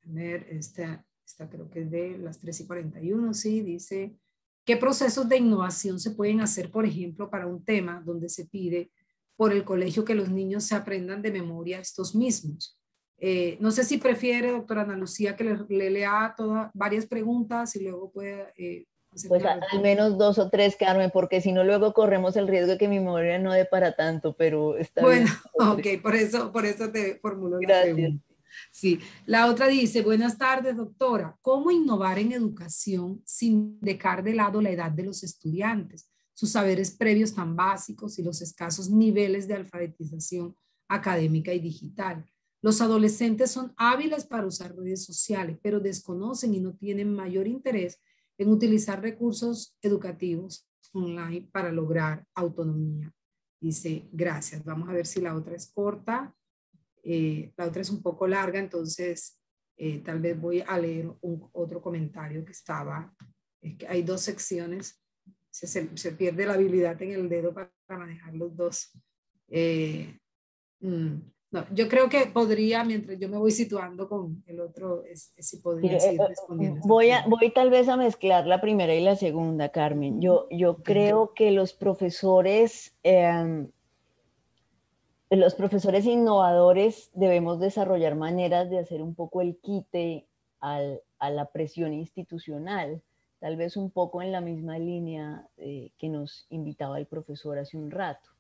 ver, esta creo que es de las 3:41, sí, dice, ¿qué procesos de innovación se pueden hacer, por ejemplo, para un tema donde se pide por el colegio que los niños se aprendan de memoria estos mismos? No sé si prefiere, doctora Ana Lucía, que le lea varias preguntas y luego pueda hacer pues una al respuesta. menos 2 o 3, Carmen, porque si no luego corremos el riesgo de que mi memoria no dé para tanto, pero está Bueno, bien. ok, por eso te formulo la Gracias. pregunta. Sí, la otra dice, buenas tardes, doctora. ¿Cómo innovar en educación sin dejar de lado la edad de los estudiantes, sus saberes previos tan básicos y los escasos niveles de alfabetización académica y digital? Los adolescentes son hábiles para usar redes sociales, pero desconocen y no tienen mayor interés en utilizar recursos educativos online para lograr autonomía. Dice, gracias. Vamos a ver si la otra es corta. La otra es un poco larga, entonces tal vez voy a leer otro comentario que estaba. Es que hay 2 secciones. Se pierde la habilidad en el dedo para manejar los 2. No, yo creo que podría, mientras yo me voy situando con el otro, si podría seguir respondiendo esa pregunta. Voy tal vez a mezclar la primera y la segunda, Carmen. Yo creo que los profesores innovadores debemos desarrollar maneras de hacer un poco el quite a la presión institucional, tal vez un poco en la misma línea que nos invitaba el profesor hace un rato.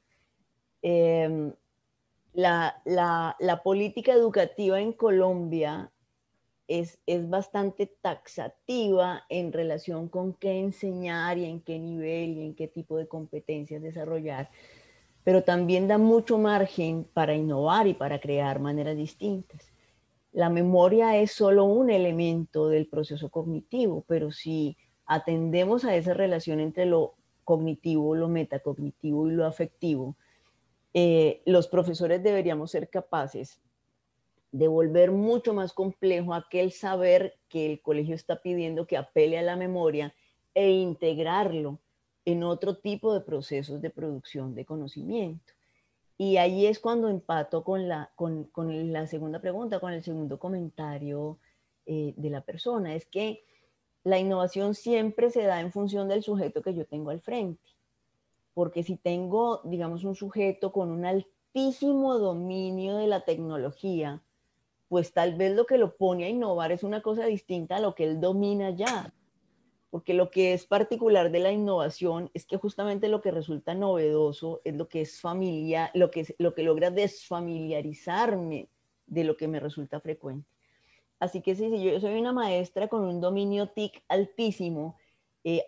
La política educativa en Colombia es bastante taxativa en relación con qué enseñar y en qué nivel y en qué tipo de competencias desarrollar, pero también da mucho margen para innovar y para crear maneras distintas. La memoria es solo un elemento del proceso cognitivo, pero si atendemos a esa relación entre lo cognitivo, lo metacognitivo y lo afectivo, los profesores deberíamos ser capaces de volver mucho más complejo aquel saber que el colegio está pidiendo que apele a la memoria e integrarlo en otro tipo de procesos de producción de conocimiento. Y ahí es cuando empato con la segunda pregunta, con el segundo comentario de la persona. Es que la innovación siempre se da en función del sujeto que yo tengo al frente. Porque si tengo, digamos, un sujeto con un altísimo dominio de la tecnología, pues tal vez lo que lo pone a innovar es una cosa distinta a lo que él domina ya. Porque lo que es particular de la innovación es que justamente lo que resulta novedoso es lo que es familiar, lo que logra desfamiliarizarme de lo que me resulta frecuente. Así que si yo soy una maestra con un dominio TIC altísimo,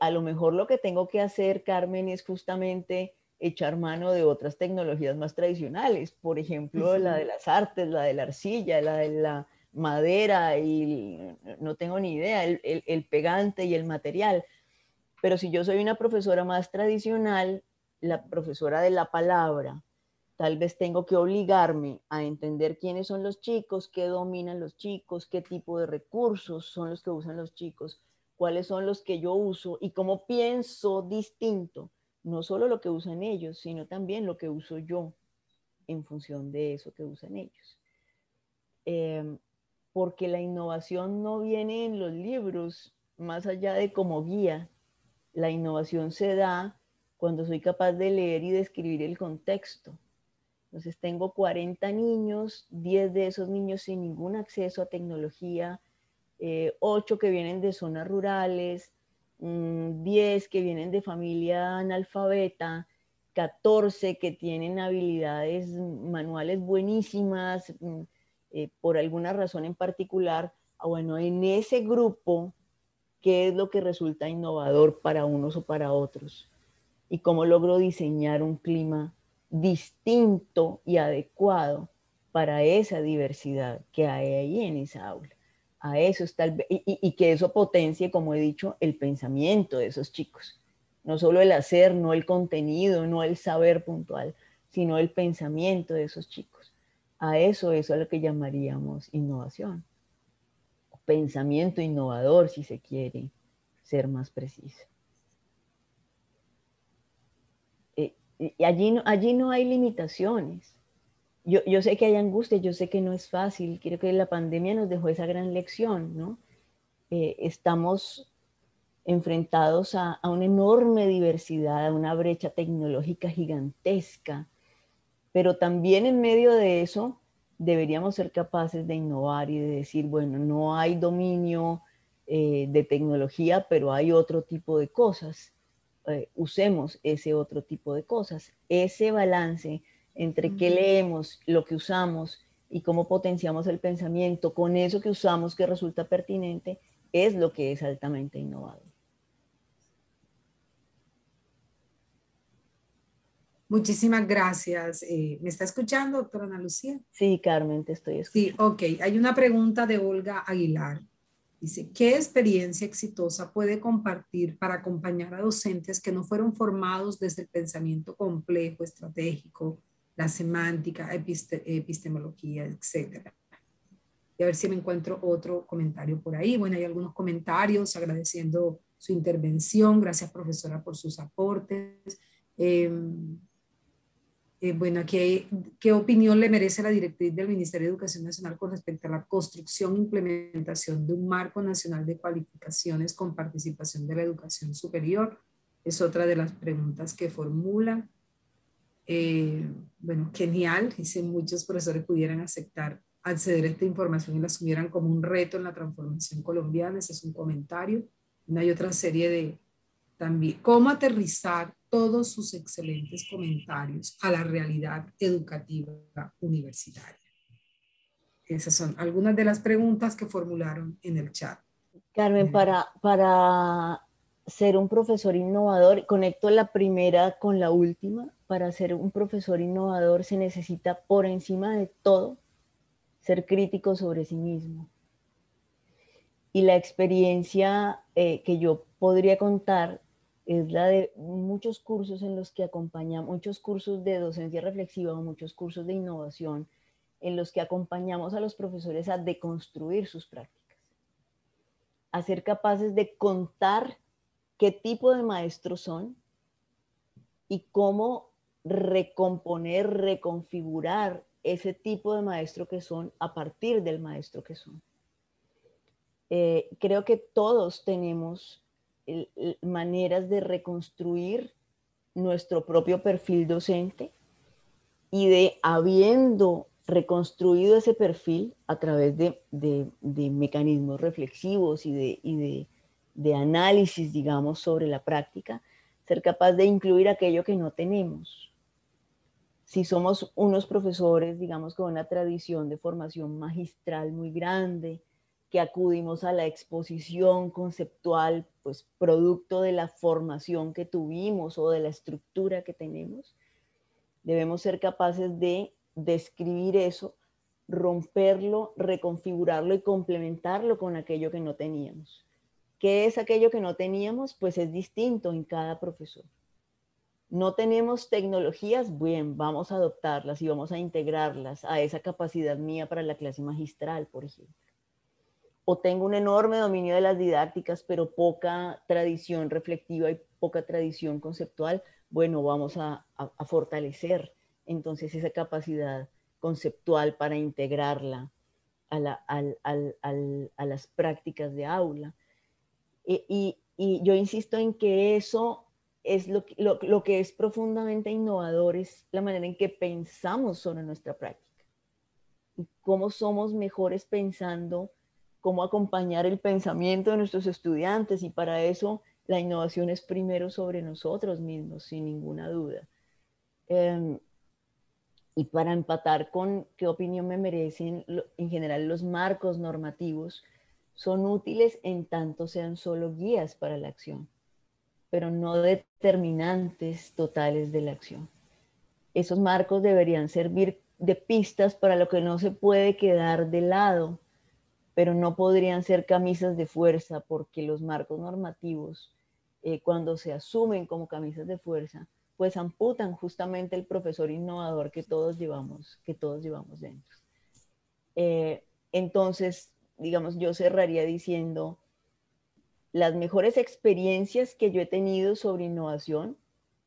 a lo mejor lo que tengo que hacer, Carmen, es justamente echar mano de otras tecnologías más tradicionales, por ejemplo, la de las artes, la de la arcilla, la de la madera y no tengo ni idea, el pegante y el material. Pero si yo soy una profesora más tradicional, la profesora de la palabra, tal vez tengo que obligarme a entender quiénes son los chicos, qué dominan los chicos, qué tipo de recursos son los que usan los chicos, cuáles son los que yo uso y cómo pienso distinto, no solo lo que usan ellos, sino también lo que uso yo en función de eso que usan ellos. Porque la innovación no viene en los libros, más allá de como guía. La innovación se da cuando soy capaz de leer y describir el contexto. Entonces tengo 40 niños, 10 de esos niños sin ningún acceso a tecnología, 8 que vienen de zonas rurales, 10 que vienen de familia analfabeta, 14 que tienen habilidades manuales buenísimas, por alguna razón en particular. Bueno, en ese grupo, ¿qué es lo que resulta innovador para unos o para otros? Y cómo logro diseñar un clima distinto y adecuado para esa diversidad que hay ahí en esa aula. A eso está y que eso potencie, como he dicho, el pensamiento de esos chicos. No solo el hacer, no el contenido, no el saber puntual, sino el pensamiento de esos chicos. A eso es a lo que llamaríamos innovación. Pensamiento innovador, si se quiere ser más preciso. Y allí no hay limitaciones. Yo sé que hay angustia, yo sé que no es fácil. Creo que la pandemia nos dejó esa gran lección, ¿no? Estamos enfrentados a una enorme diversidad, a una brecha tecnológica gigantesca, pero también en medio de eso deberíamos ser capaces de innovar y de decir, bueno, no hay dominio de tecnología, pero hay otro tipo de cosas. Usemos ese otro tipo de cosas. Ese balance entre qué leemos, lo que usamos y cómo potenciamos el pensamiento con eso que usamos que resulta pertinente, es lo que es altamente innovador. Muchísimas gracias. ¿Me está escuchando, doctora Ana Lucía? Sí, Carmen, te estoy escuchando. Sí, ok. Hay una pregunta de Olga Aguilar. Dice, ¿qué experiencia exitosa puede compartir para acompañar a docentes que no fueron formados desde el pensamiento complejo, estratégico, la semántica, epistemología, etcétera? Y a ver si me encuentro otro comentario por ahí. Bueno, hay algunos comentarios agradeciendo su intervención. Gracias, profesora, por sus aportes. Bueno, aquí, ¿qué opinión le merece la directriz del Ministerio de Educación Nacional con respecto a la construcción e implementación de un marco nacional de cualificaciones con participación de la educación superior? Es otra de las preguntas que formula. Bueno, genial, dice, muchos profesores pudieran acceder a esta información y la asumieran como un reto en la transformación colombiana. Ese es un comentario. Hay otra serie de también cómo aterrizar todos sus excelentes comentarios a la realidad educativa universitaria. Esas son algunas de las preguntas que formularon en el chat. Carmen, para ser un profesor innovador, conecto la primera con la última, para ser un profesor innovador se necesita por encima de todo ser crítico sobre sí mismo. Y la experiencia que yo podría contar es la de muchos cursos en los que acompañamos, muchos cursos de docencia reflexiva o muchos cursos de innovación en los que acompañamos a los profesores a deconstruir sus prácticas, a ser capaces de contar qué tipo de maestros son y cómo recomponer, reconfigurar ese tipo de maestro que son a partir del maestro que son. Creo que todos tenemos maneras de reconstruir nuestro propio perfil docente y de, habiendo reconstruido ese perfil a través de mecanismos reflexivos y de análisis, digamos, sobre la práctica, ser capaz de incluir aquello que no tenemos. Si somos unos profesores, digamos, con una tradición de formación magistral muy grande, que acudimos a la exposición conceptual, pues producto de la formación que tuvimos o de la estructura que tenemos, debemos ser capaces de describir eso, romperlo, reconfigurarlo y complementarlo con aquello que no teníamos. ¿Qué es aquello que no teníamos? Pues es distinto en cada profesor. No tenemos tecnologías, bien, vamos a adoptarlas y vamos a integrarlas a esa capacidad mía para la clase magistral, por ejemplo. O tengo un enorme dominio de las didácticas, pero poca tradición reflectiva y poca tradición conceptual, bueno, vamos a fortalecer entonces esa capacidad conceptual para integrarla a las prácticas de aula. Y yo insisto en que eso es lo que es profundamente innovador, es la manera en que pensamos sobre nuestra práctica. Y cómo somos mejores pensando, cómo acompañar el pensamiento de nuestros estudiantes. Y para eso la innovación es primero sobre nosotros mismos, sin ninguna duda. Y para empatar con qué opinión me merecen, en general los marcos normativos son útiles en tanto sean solo guías para la acción, pero no determinantes totales de la acción. Esos marcos deberían servir de pistas para lo que no se puede quedar de lado, pero no podrían ser camisas de fuerza, porque los marcos normativos, cuando se asumen como camisas de fuerza, pues amputan justamente el profesor innovador que todos llevamos dentro. Entonces, digamos, yo cerraría diciendo, las mejores experiencias que yo he tenido sobre innovación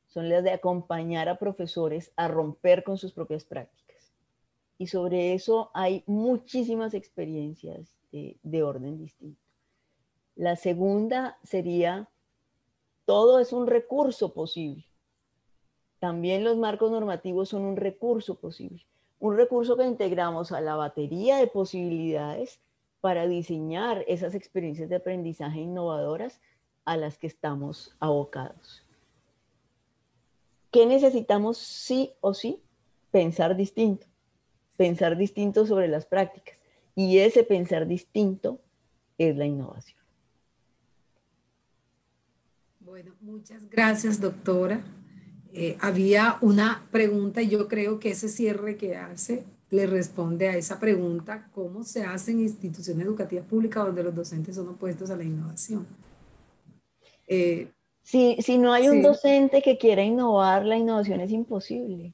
son las de acompañar a profesores a romper con sus propias prácticas. Y sobre eso hay muchísimas experiencias de orden distinto. La segunda sería, todo es un recurso posible. También los marcos normativos son un recurso posible. Un recurso que integramos a la batería de posibilidades para diseñar esas experiencias de aprendizaje innovadoras a las que estamos abocados. ¿Qué necesitamos sí o sí? Pensar distinto sobre las prácticas. Y ese pensar distinto es la innovación. Bueno, muchas gracias, doctora. Había una pregunta y yo creo que ese cierre que hace le responde a esa pregunta: ¿cómo se hace en instituciones educativas públicas donde los docentes son opuestos a la innovación? Si no hay un Sí. docente que quiera innovar, la innovación es imposible.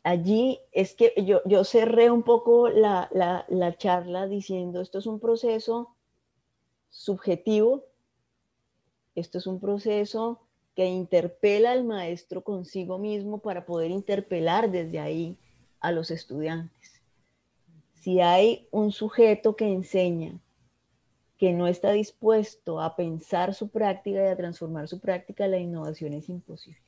Allí es que yo cerré un poco la charla diciendo, esto es un proceso subjetivo, esto es un proceso que interpela al maestro consigo mismo para poder interpelar desde ahí a los estudiantes. Si hay un sujeto que enseña, que no está dispuesto a pensar su práctica y a transformar su práctica, la innovación es imposible.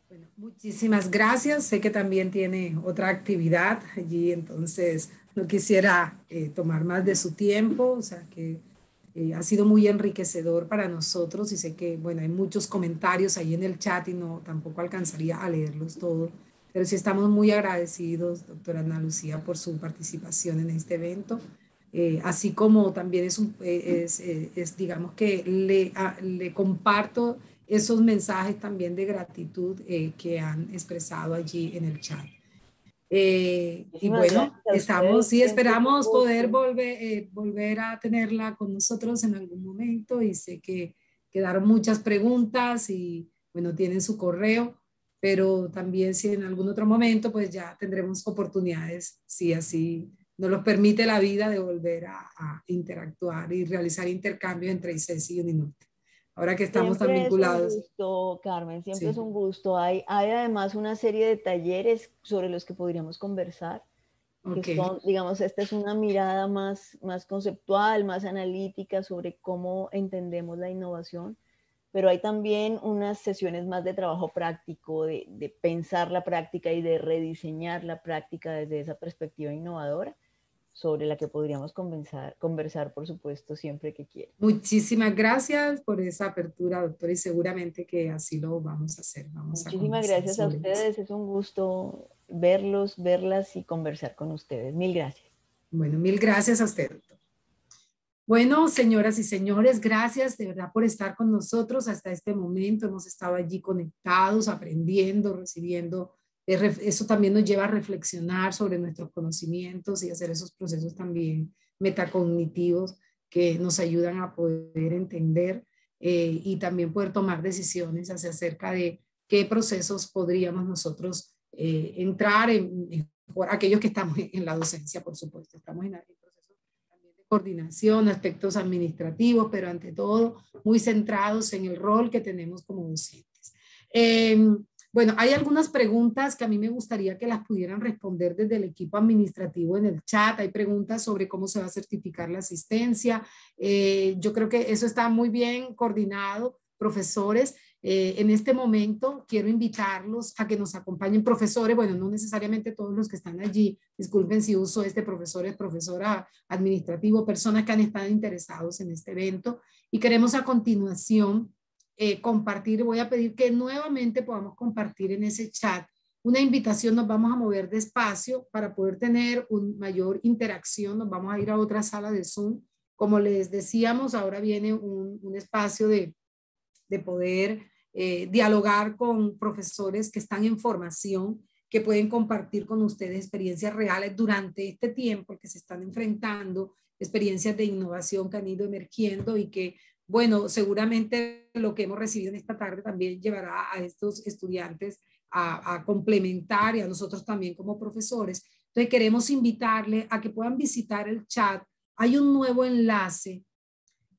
Bueno, muchísimas gracias. Sé que también tiene otra actividad allí, entonces no quisiera tomar más de su tiempo, o sea que ha sido muy enriquecedor para nosotros y sé que, bueno, hay muchos comentarios ahí en el chat y no, tampoco alcanzaría a leerlos todos, pero sí estamos muy agradecidos, doctora Ana Lucía, por su participación en este evento. Así como también digamos que le comparto esos mensajes también de gratitud que han expresado allí en el chat. Y Muchísimas bueno, gracias a ustedes. sí Siempre es un esperamos poder gusto. volver a tenerla con nosotros en algún momento y sé que quedaron muchas preguntas y bueno, tienen su correo, pero también si en algún otro momento pues ya tendremos oportunidades, si así nos lo permite la vida, de volver a interactuar y realizar intercambios entre ICESI y Uninorte. Ahora que estamos tan Siempre es un vinculados. gusto, Carmen, siempre es Sí, un gusto. Hay además una serie de talleres sobre los que podríamos conversar, que ok. son, digamos, esta es una mirada más conceptual, más analítica sobre cómo entendemos la innovación. pero hay también unas sesiones más de trabajo práctico, de pensar la práctica y de rediseñar la práctica desde esa perspectiva innovadora, sobre la que podríamos conversar, por supuesto, siempre que quiera. Muchísimas gracias por esa apertura, doctora, y seguramente que así lo vamos a hacer. Muchísimas gracias a ustedes, es un gusto verlos, verlas y conversar con ustedes. Mil gracias. Bueno, mil gracias a usted, doctor. Bueno, señoras y señores, gracias de verdad por estar con nosotros hasta este momento. Hemos estado allí conectados, aprendiendo, recibiendo. Eso también nos lleva a reflexionar sobre nuestros conocimientos y hacer esos procesos también metacognitivos que nos ayudan a poder entender y también poder tomar decisiones acerca de qué procesos podríamos nosotros entrar por aquellos que estamos en la docencia, por supuesto. Estamos en procesos también de coordinación, aspectos administrativos, pero ante todo muy centrados en el rol que tenemos como docentes. Bueno, hay algunas preguntas que a mí me gustaría que las pudieran responder desde el equipo administrativo en el chat. Hay preguntas sobre cómo se va a certificar la asistencia. Yo creo que eso está muy bien coordinado, profesores. En este momento quiero invitarlos a que nos acompañen profesores, bueno, no necesariamente todos los que están allí, disculpen si uso profesores, profesora administrativo, personas que han estado interesados en este evento y queremos a continuación compartir, voy a pedir que nuevamente podamos compartir en ese chat una invitación, nos vamos a mover despacio para poder tener una mayor interacción, nos vamos a ir a otra sala de Zoom, como les decíamos, ahora viene un espacio de poder dialogar con profesores que están en formación, que pueden compartir con ustedes experiencias reales durante este tiempo que se están enfrentando, experiencias de innovación que han ido emergiendo y que, bueno, seguramente lo que hemos recibido en esta tarde también llevará a estos estudiantes a complementar y a nosotros también como profesores. Entonces queremos invitarle a que puedan visitar el chat. Hay un nuevo enlace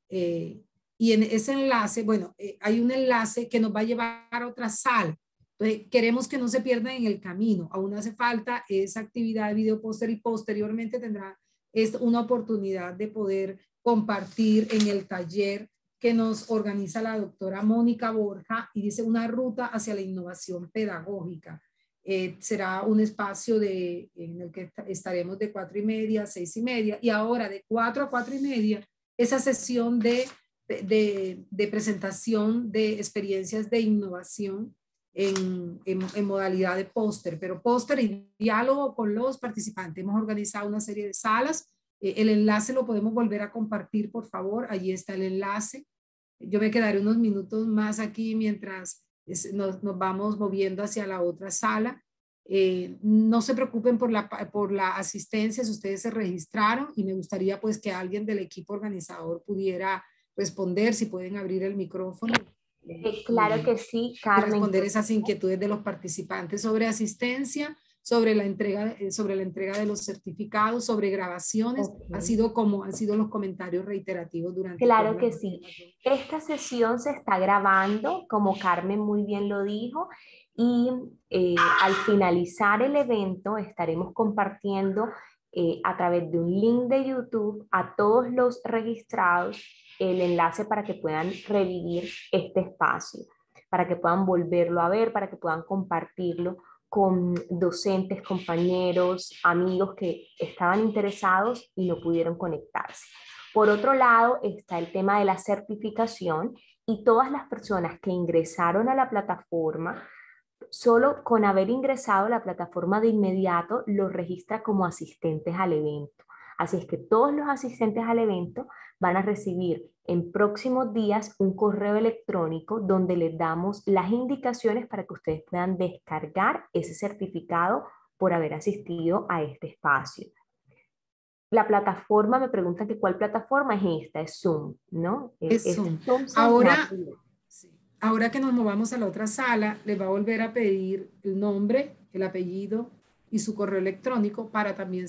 y en ese enlace, bueno, hay un enlace que nos va a llevar a otra sala. Entonces, queremos que no se pierdan en el camino. Aún hace falta esa actividad de video póster y posteriormente tendrá una oportunidad de poder compartir en el taller que nos organiza la doctora Mónica Borja y dice una ruta hacia la innovación pedagógica. Será un espacio en el que estaremos de 4:30 a 6:30 y ahora de 4 a 4:30 esa sesión de presentación de experiencias de innovación en modalidad de póster, pero póster y diálogo con los participantes. Hemos organizado una serie de salas. El enlace lo podemos volver a compartir, por favor. Allí está el enlace. Yo me quedaré unos minutos más aquí mientras nos vamos moviendo hacia la otra sala. No se preocupen por la asistencia si ustedes se registraron y me gustaría pues que alguien del equipo organizador pudiera responder, si pueden abrir el micrófono. Claro que sí, Carmen. Responder esas inquietudes de los participantes sobre asistencia, sobre la entrega de los certificados, sobre grabaciones. Okay. Han sido los comentarios reiterativos durante. Claro que sí. Esta sesión se está grabando, como Carmen muy bien lo dijo, y al finalizar el evento estaremos compartiendo a través de un link de YouTube a todos los registrados el enlace para que puedan revivir este espacio, para que puedan volverlo a ver, para que puedan compartirlo con docentes, compañeros, amigos que estaban interesados y no pudieron conectarse. Por otro lado está el tema de la certificación y todas las personas que ingresaron a la plataforma, solo con haber ingresado a la plataforma de inmediato los registra como asistentes al evento. Así es que todos los asistentes al evento van a recibir en próximos días un correo electrónico donde les damos las indicaciones para que ustedes puedan descargar ese certificado por haber asistido a este espacio. La plataforma, me preguntan que cuál plataforma es esta, es Zoom, ¿no? Es Zoom. Ahora que nos movamos a la otra sala, les va a volver a pedir el nombre, el apellido y su correo electrónico para también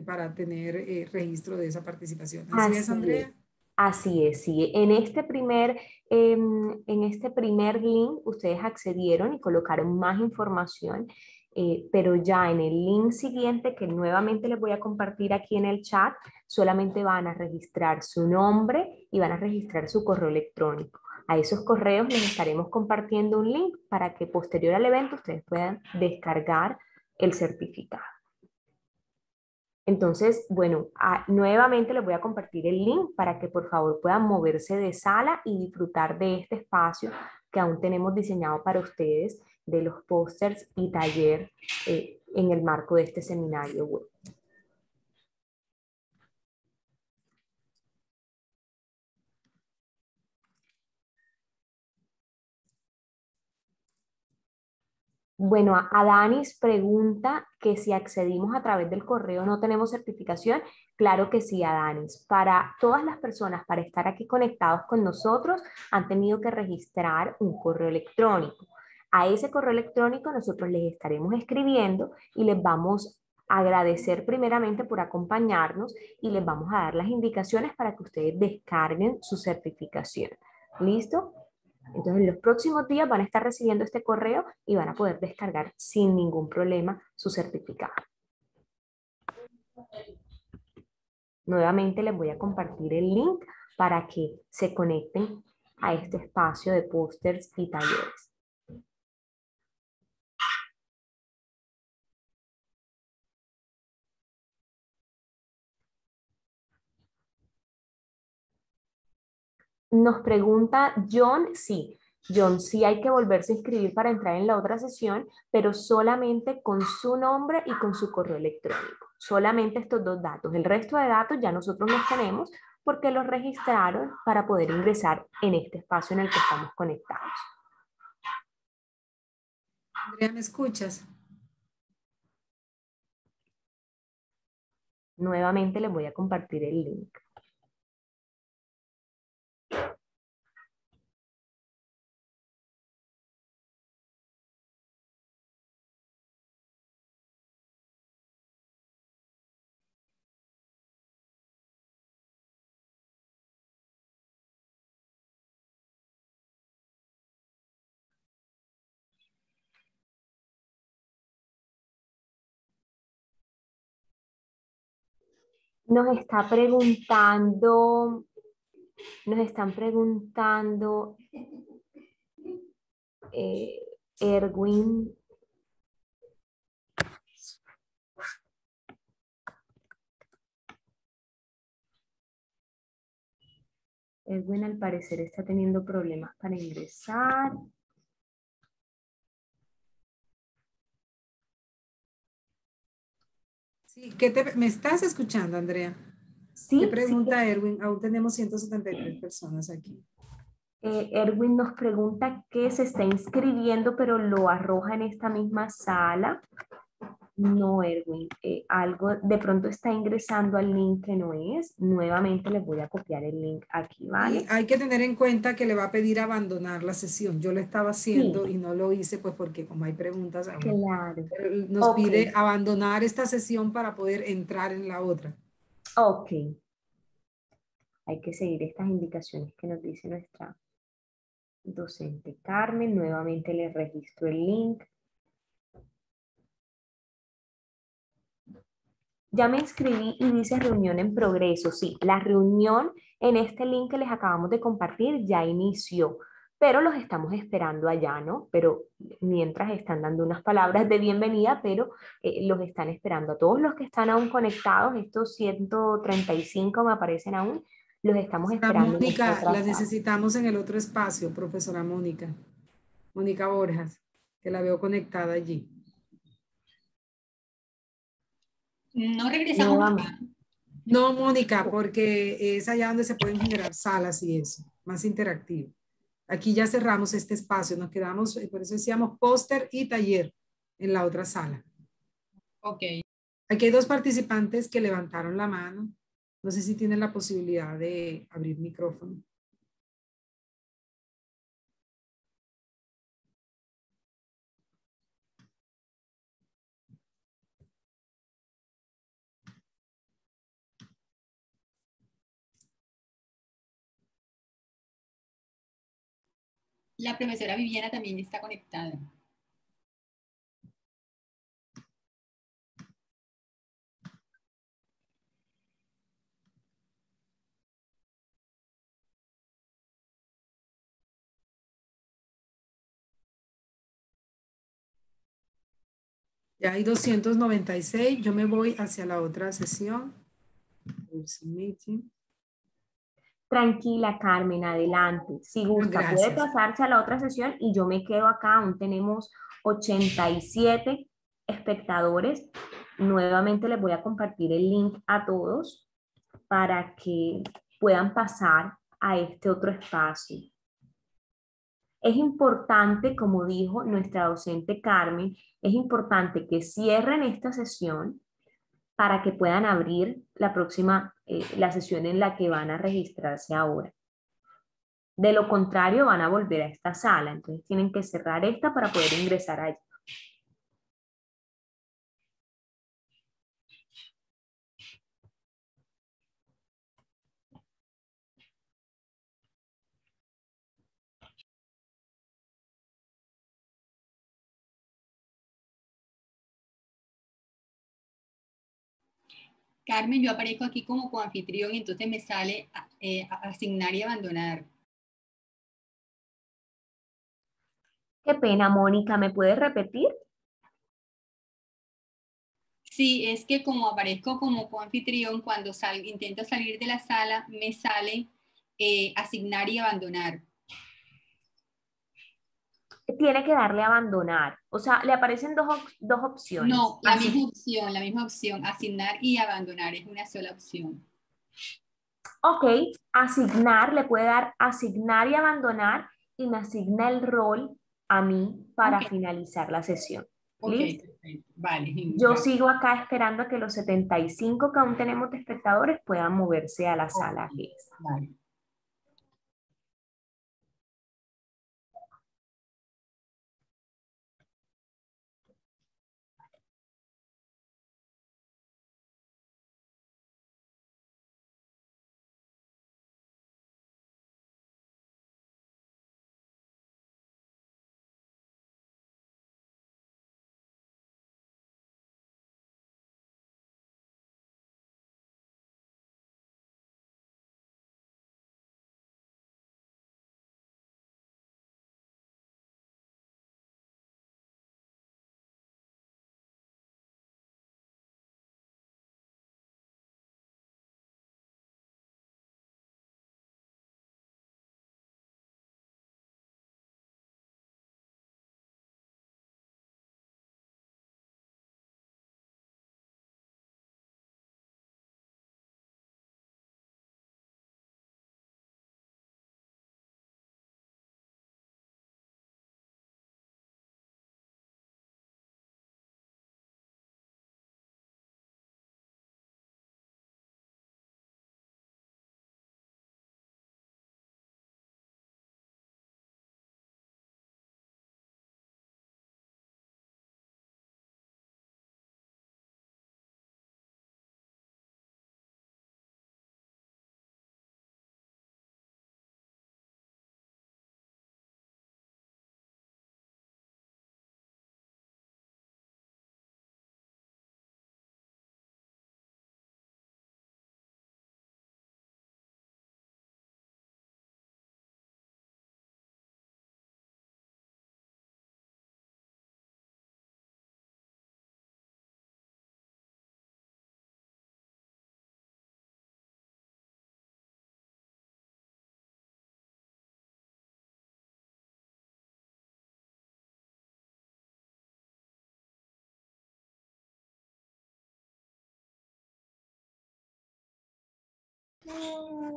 para tener registro de esa participación. ¿Así es, Andrea? Así es, sí. En este primer link ustedes accedieron y colocaron más información, pero ya en el link siguiente, que nuevamente les voy a compartir aquí en el chat, solamente van a registrar su nombre y van a registrar su correo electrónico. A esos correos les estaremos compartiendo un link para que posterior al evento ustedes puedan descargar el certificado. Entonces, bueno, nuevamente les voy a compartir el link para que por favor puedan moverse de sala y disfrutar de este espacio que aún tenemos diseñado para ustedes, de los pósters y taller en el marco de este seminario web. Bueno, Adanis pregunta que si accedimos a través del correo no tenemos certificación. Claro que sí, Adanis. Para todas las personas, para estar aquí conectados con nosotros, han tenido que registrar un correo electrónico. A ese correo electrónico nosotros les estaremos escribiendo y les vamos a agradecer primeramente por acompañarnos y les vamos a dar las indicaciones para que ustedes descarguen su certificación. ¿Listo? Entonces, en los próximos días van a estar recibiendo este correo y van a poder descargar sin ningún problema su certificado. Nuevamente les voy a compartir el link para que se conecten a este espacio de pósters y talleres. Nos pregunta John, sí. John, sí hay que volverse a inscribir para entrar en la otra sesión, pero solamente con su nombre y con su correo electrónico. Solamente estos dos datos. El resto de datos ya nosotros los tenemos porque los registraron para poder ingresar en este espacio en el que estamos conectados. Andrea, ¿me escuchas? Nuevamente les voy a compartir el link. Nos están preguntando, Erwin. Erwin al parecer está teniendo problemas para ingresar. Sí, ¿me estás escuchando, Andrea? ¿Qué Sí, sí. pregunta Erwin? Aún tenemos 173 personas aquí. Erwin nos pregunta que se está inscribiendo, pero lo arroja en esta misma sala. No, Erwin, algo de pronto está ingresando al link que no es. Nuevamente les voy a copiar el link aquí, ¿vale? Y hay que tener en cuenta que le va a pedir abandonar la sesión. Yo lo estaba haciendo Sí. y no lo hice pues porque como hay preguntas aún. Claro. Pero nos Ok. pide abandonar esta sesión para poder entrar en la otra. Ok. Hay que seguir estas indicaciones que nos dice nuestra docente Carmen. Nuevamente le registro el link. Ya me inscribí y dice reunión en progreso. Sí, la reunión en este link que les acabamos de compartir ya inició, pero los estamos esperando allá, ¿no? Pero mientras están dando unas palabras de bienvenida, pero los están esperando. A todos los que están aún conectados, estos 135 me aparecen aún, los estamos esperando en esta Mónica, otra la sala. necesitamos en el otro espacio, profesora Mónica. Mónica Borjas, que la veo conectada allí. No regresamos acá. No, Mónica, porque es allá donde se pueden generar salas y eso, más interactivo. Aquí ya cerramos este espacio, nos quedamos, por eso decíamos póster y taller en la otra sala. Ok. Aquí hay dos participantes que levantaron la mano. No sé si tienen la posibilidad de abrir micrófono. La profesora Viviana también está conectada. Ya hay 296. Yo me voy hacia la otra sesión. Tranquila, Carmen, adelante. Si gusta, puede Gracias. pasarse a la otra sesión y yo me quedo acá. Aún tenemos 87 espectadores. Nuevamente les voy a compartir el link a todos para que puedan pasar a este otro espacio. Es importante, como dijo nuestra docente Carmen, es importante que cierren esta sesión para que puedan abrir la próxima, la sesión en la que van a registrarse ahora. De lo contrario, van a volver a esta sala. Entonces tienen que cerrar esta para poder ingresar allí. Carmen, yo aparezco aquí como coanfitrión y entonces me sale asignar y abandonar. Qué pena, Mónica, ¿me puedes repetir? Sí, es que como aparezco como coanfitrión, cuando intento salir de la sala, me sale asignar y abandonar. Tiene que darle a abandonar. O sea, le aparecen dos opciones. No, la misma opción, asignar y abandonar, es una sola opción. Ok, asignar, le puede dar asignar y abandonar y me asigna el rol a mí para finalizar la sesión. Ok, ¿Listo? perfecto. Vale. Yo sigo acá esperando a que los 75 que aún tenemos de espectadores puedan moverse a la sala que es. Vale.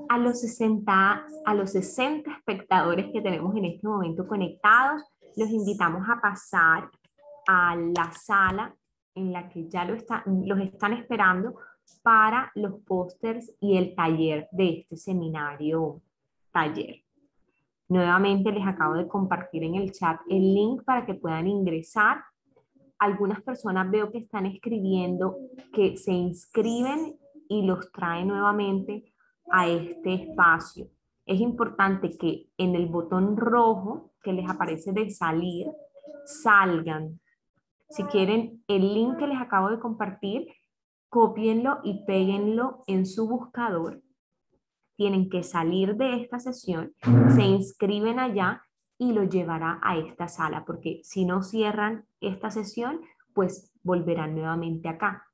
A los 60 espectadores que tenemos en este momento conectados, los invitamos a pasar a la sala en la que ya los están esperando para los pósters y el taller de este seminario taller. Nuevamente les acabo de compartir en el chat el link para que puedan ingresar. Algunas personas veo que están escribiendo que se inscriben y los trae nuevamente a este espacio. Es importante que en el botón rojo que les aparece de salir, salgan. Si quieren el link que les acabo de compartir, cópienlo y péguenlo en su buscador. Tienen que salir de esta sesión, se inscriben allá y lo llevará a esta sala, porque si no cierran esta sesión, pues volverán nuevamente acá.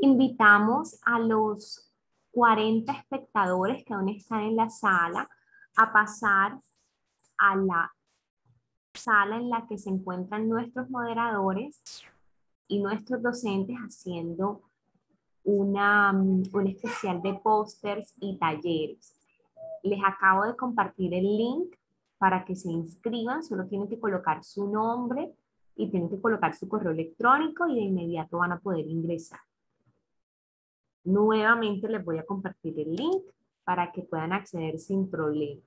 invitamos a los 40 espectadores que aún están en la sala a pasar a la sala en la que se encuentran nuestros moderadores y nuestros docentes haciendo un especial de pósters y talleres. Les acabo de compartir el link para que se inscriban. Solo tienen que colocar su nombre y tienen que colocar su correo electrónico y de inmediato van a poder ingresar. Nuevamente les voy a compartir el link para que puedan acceder sin problema.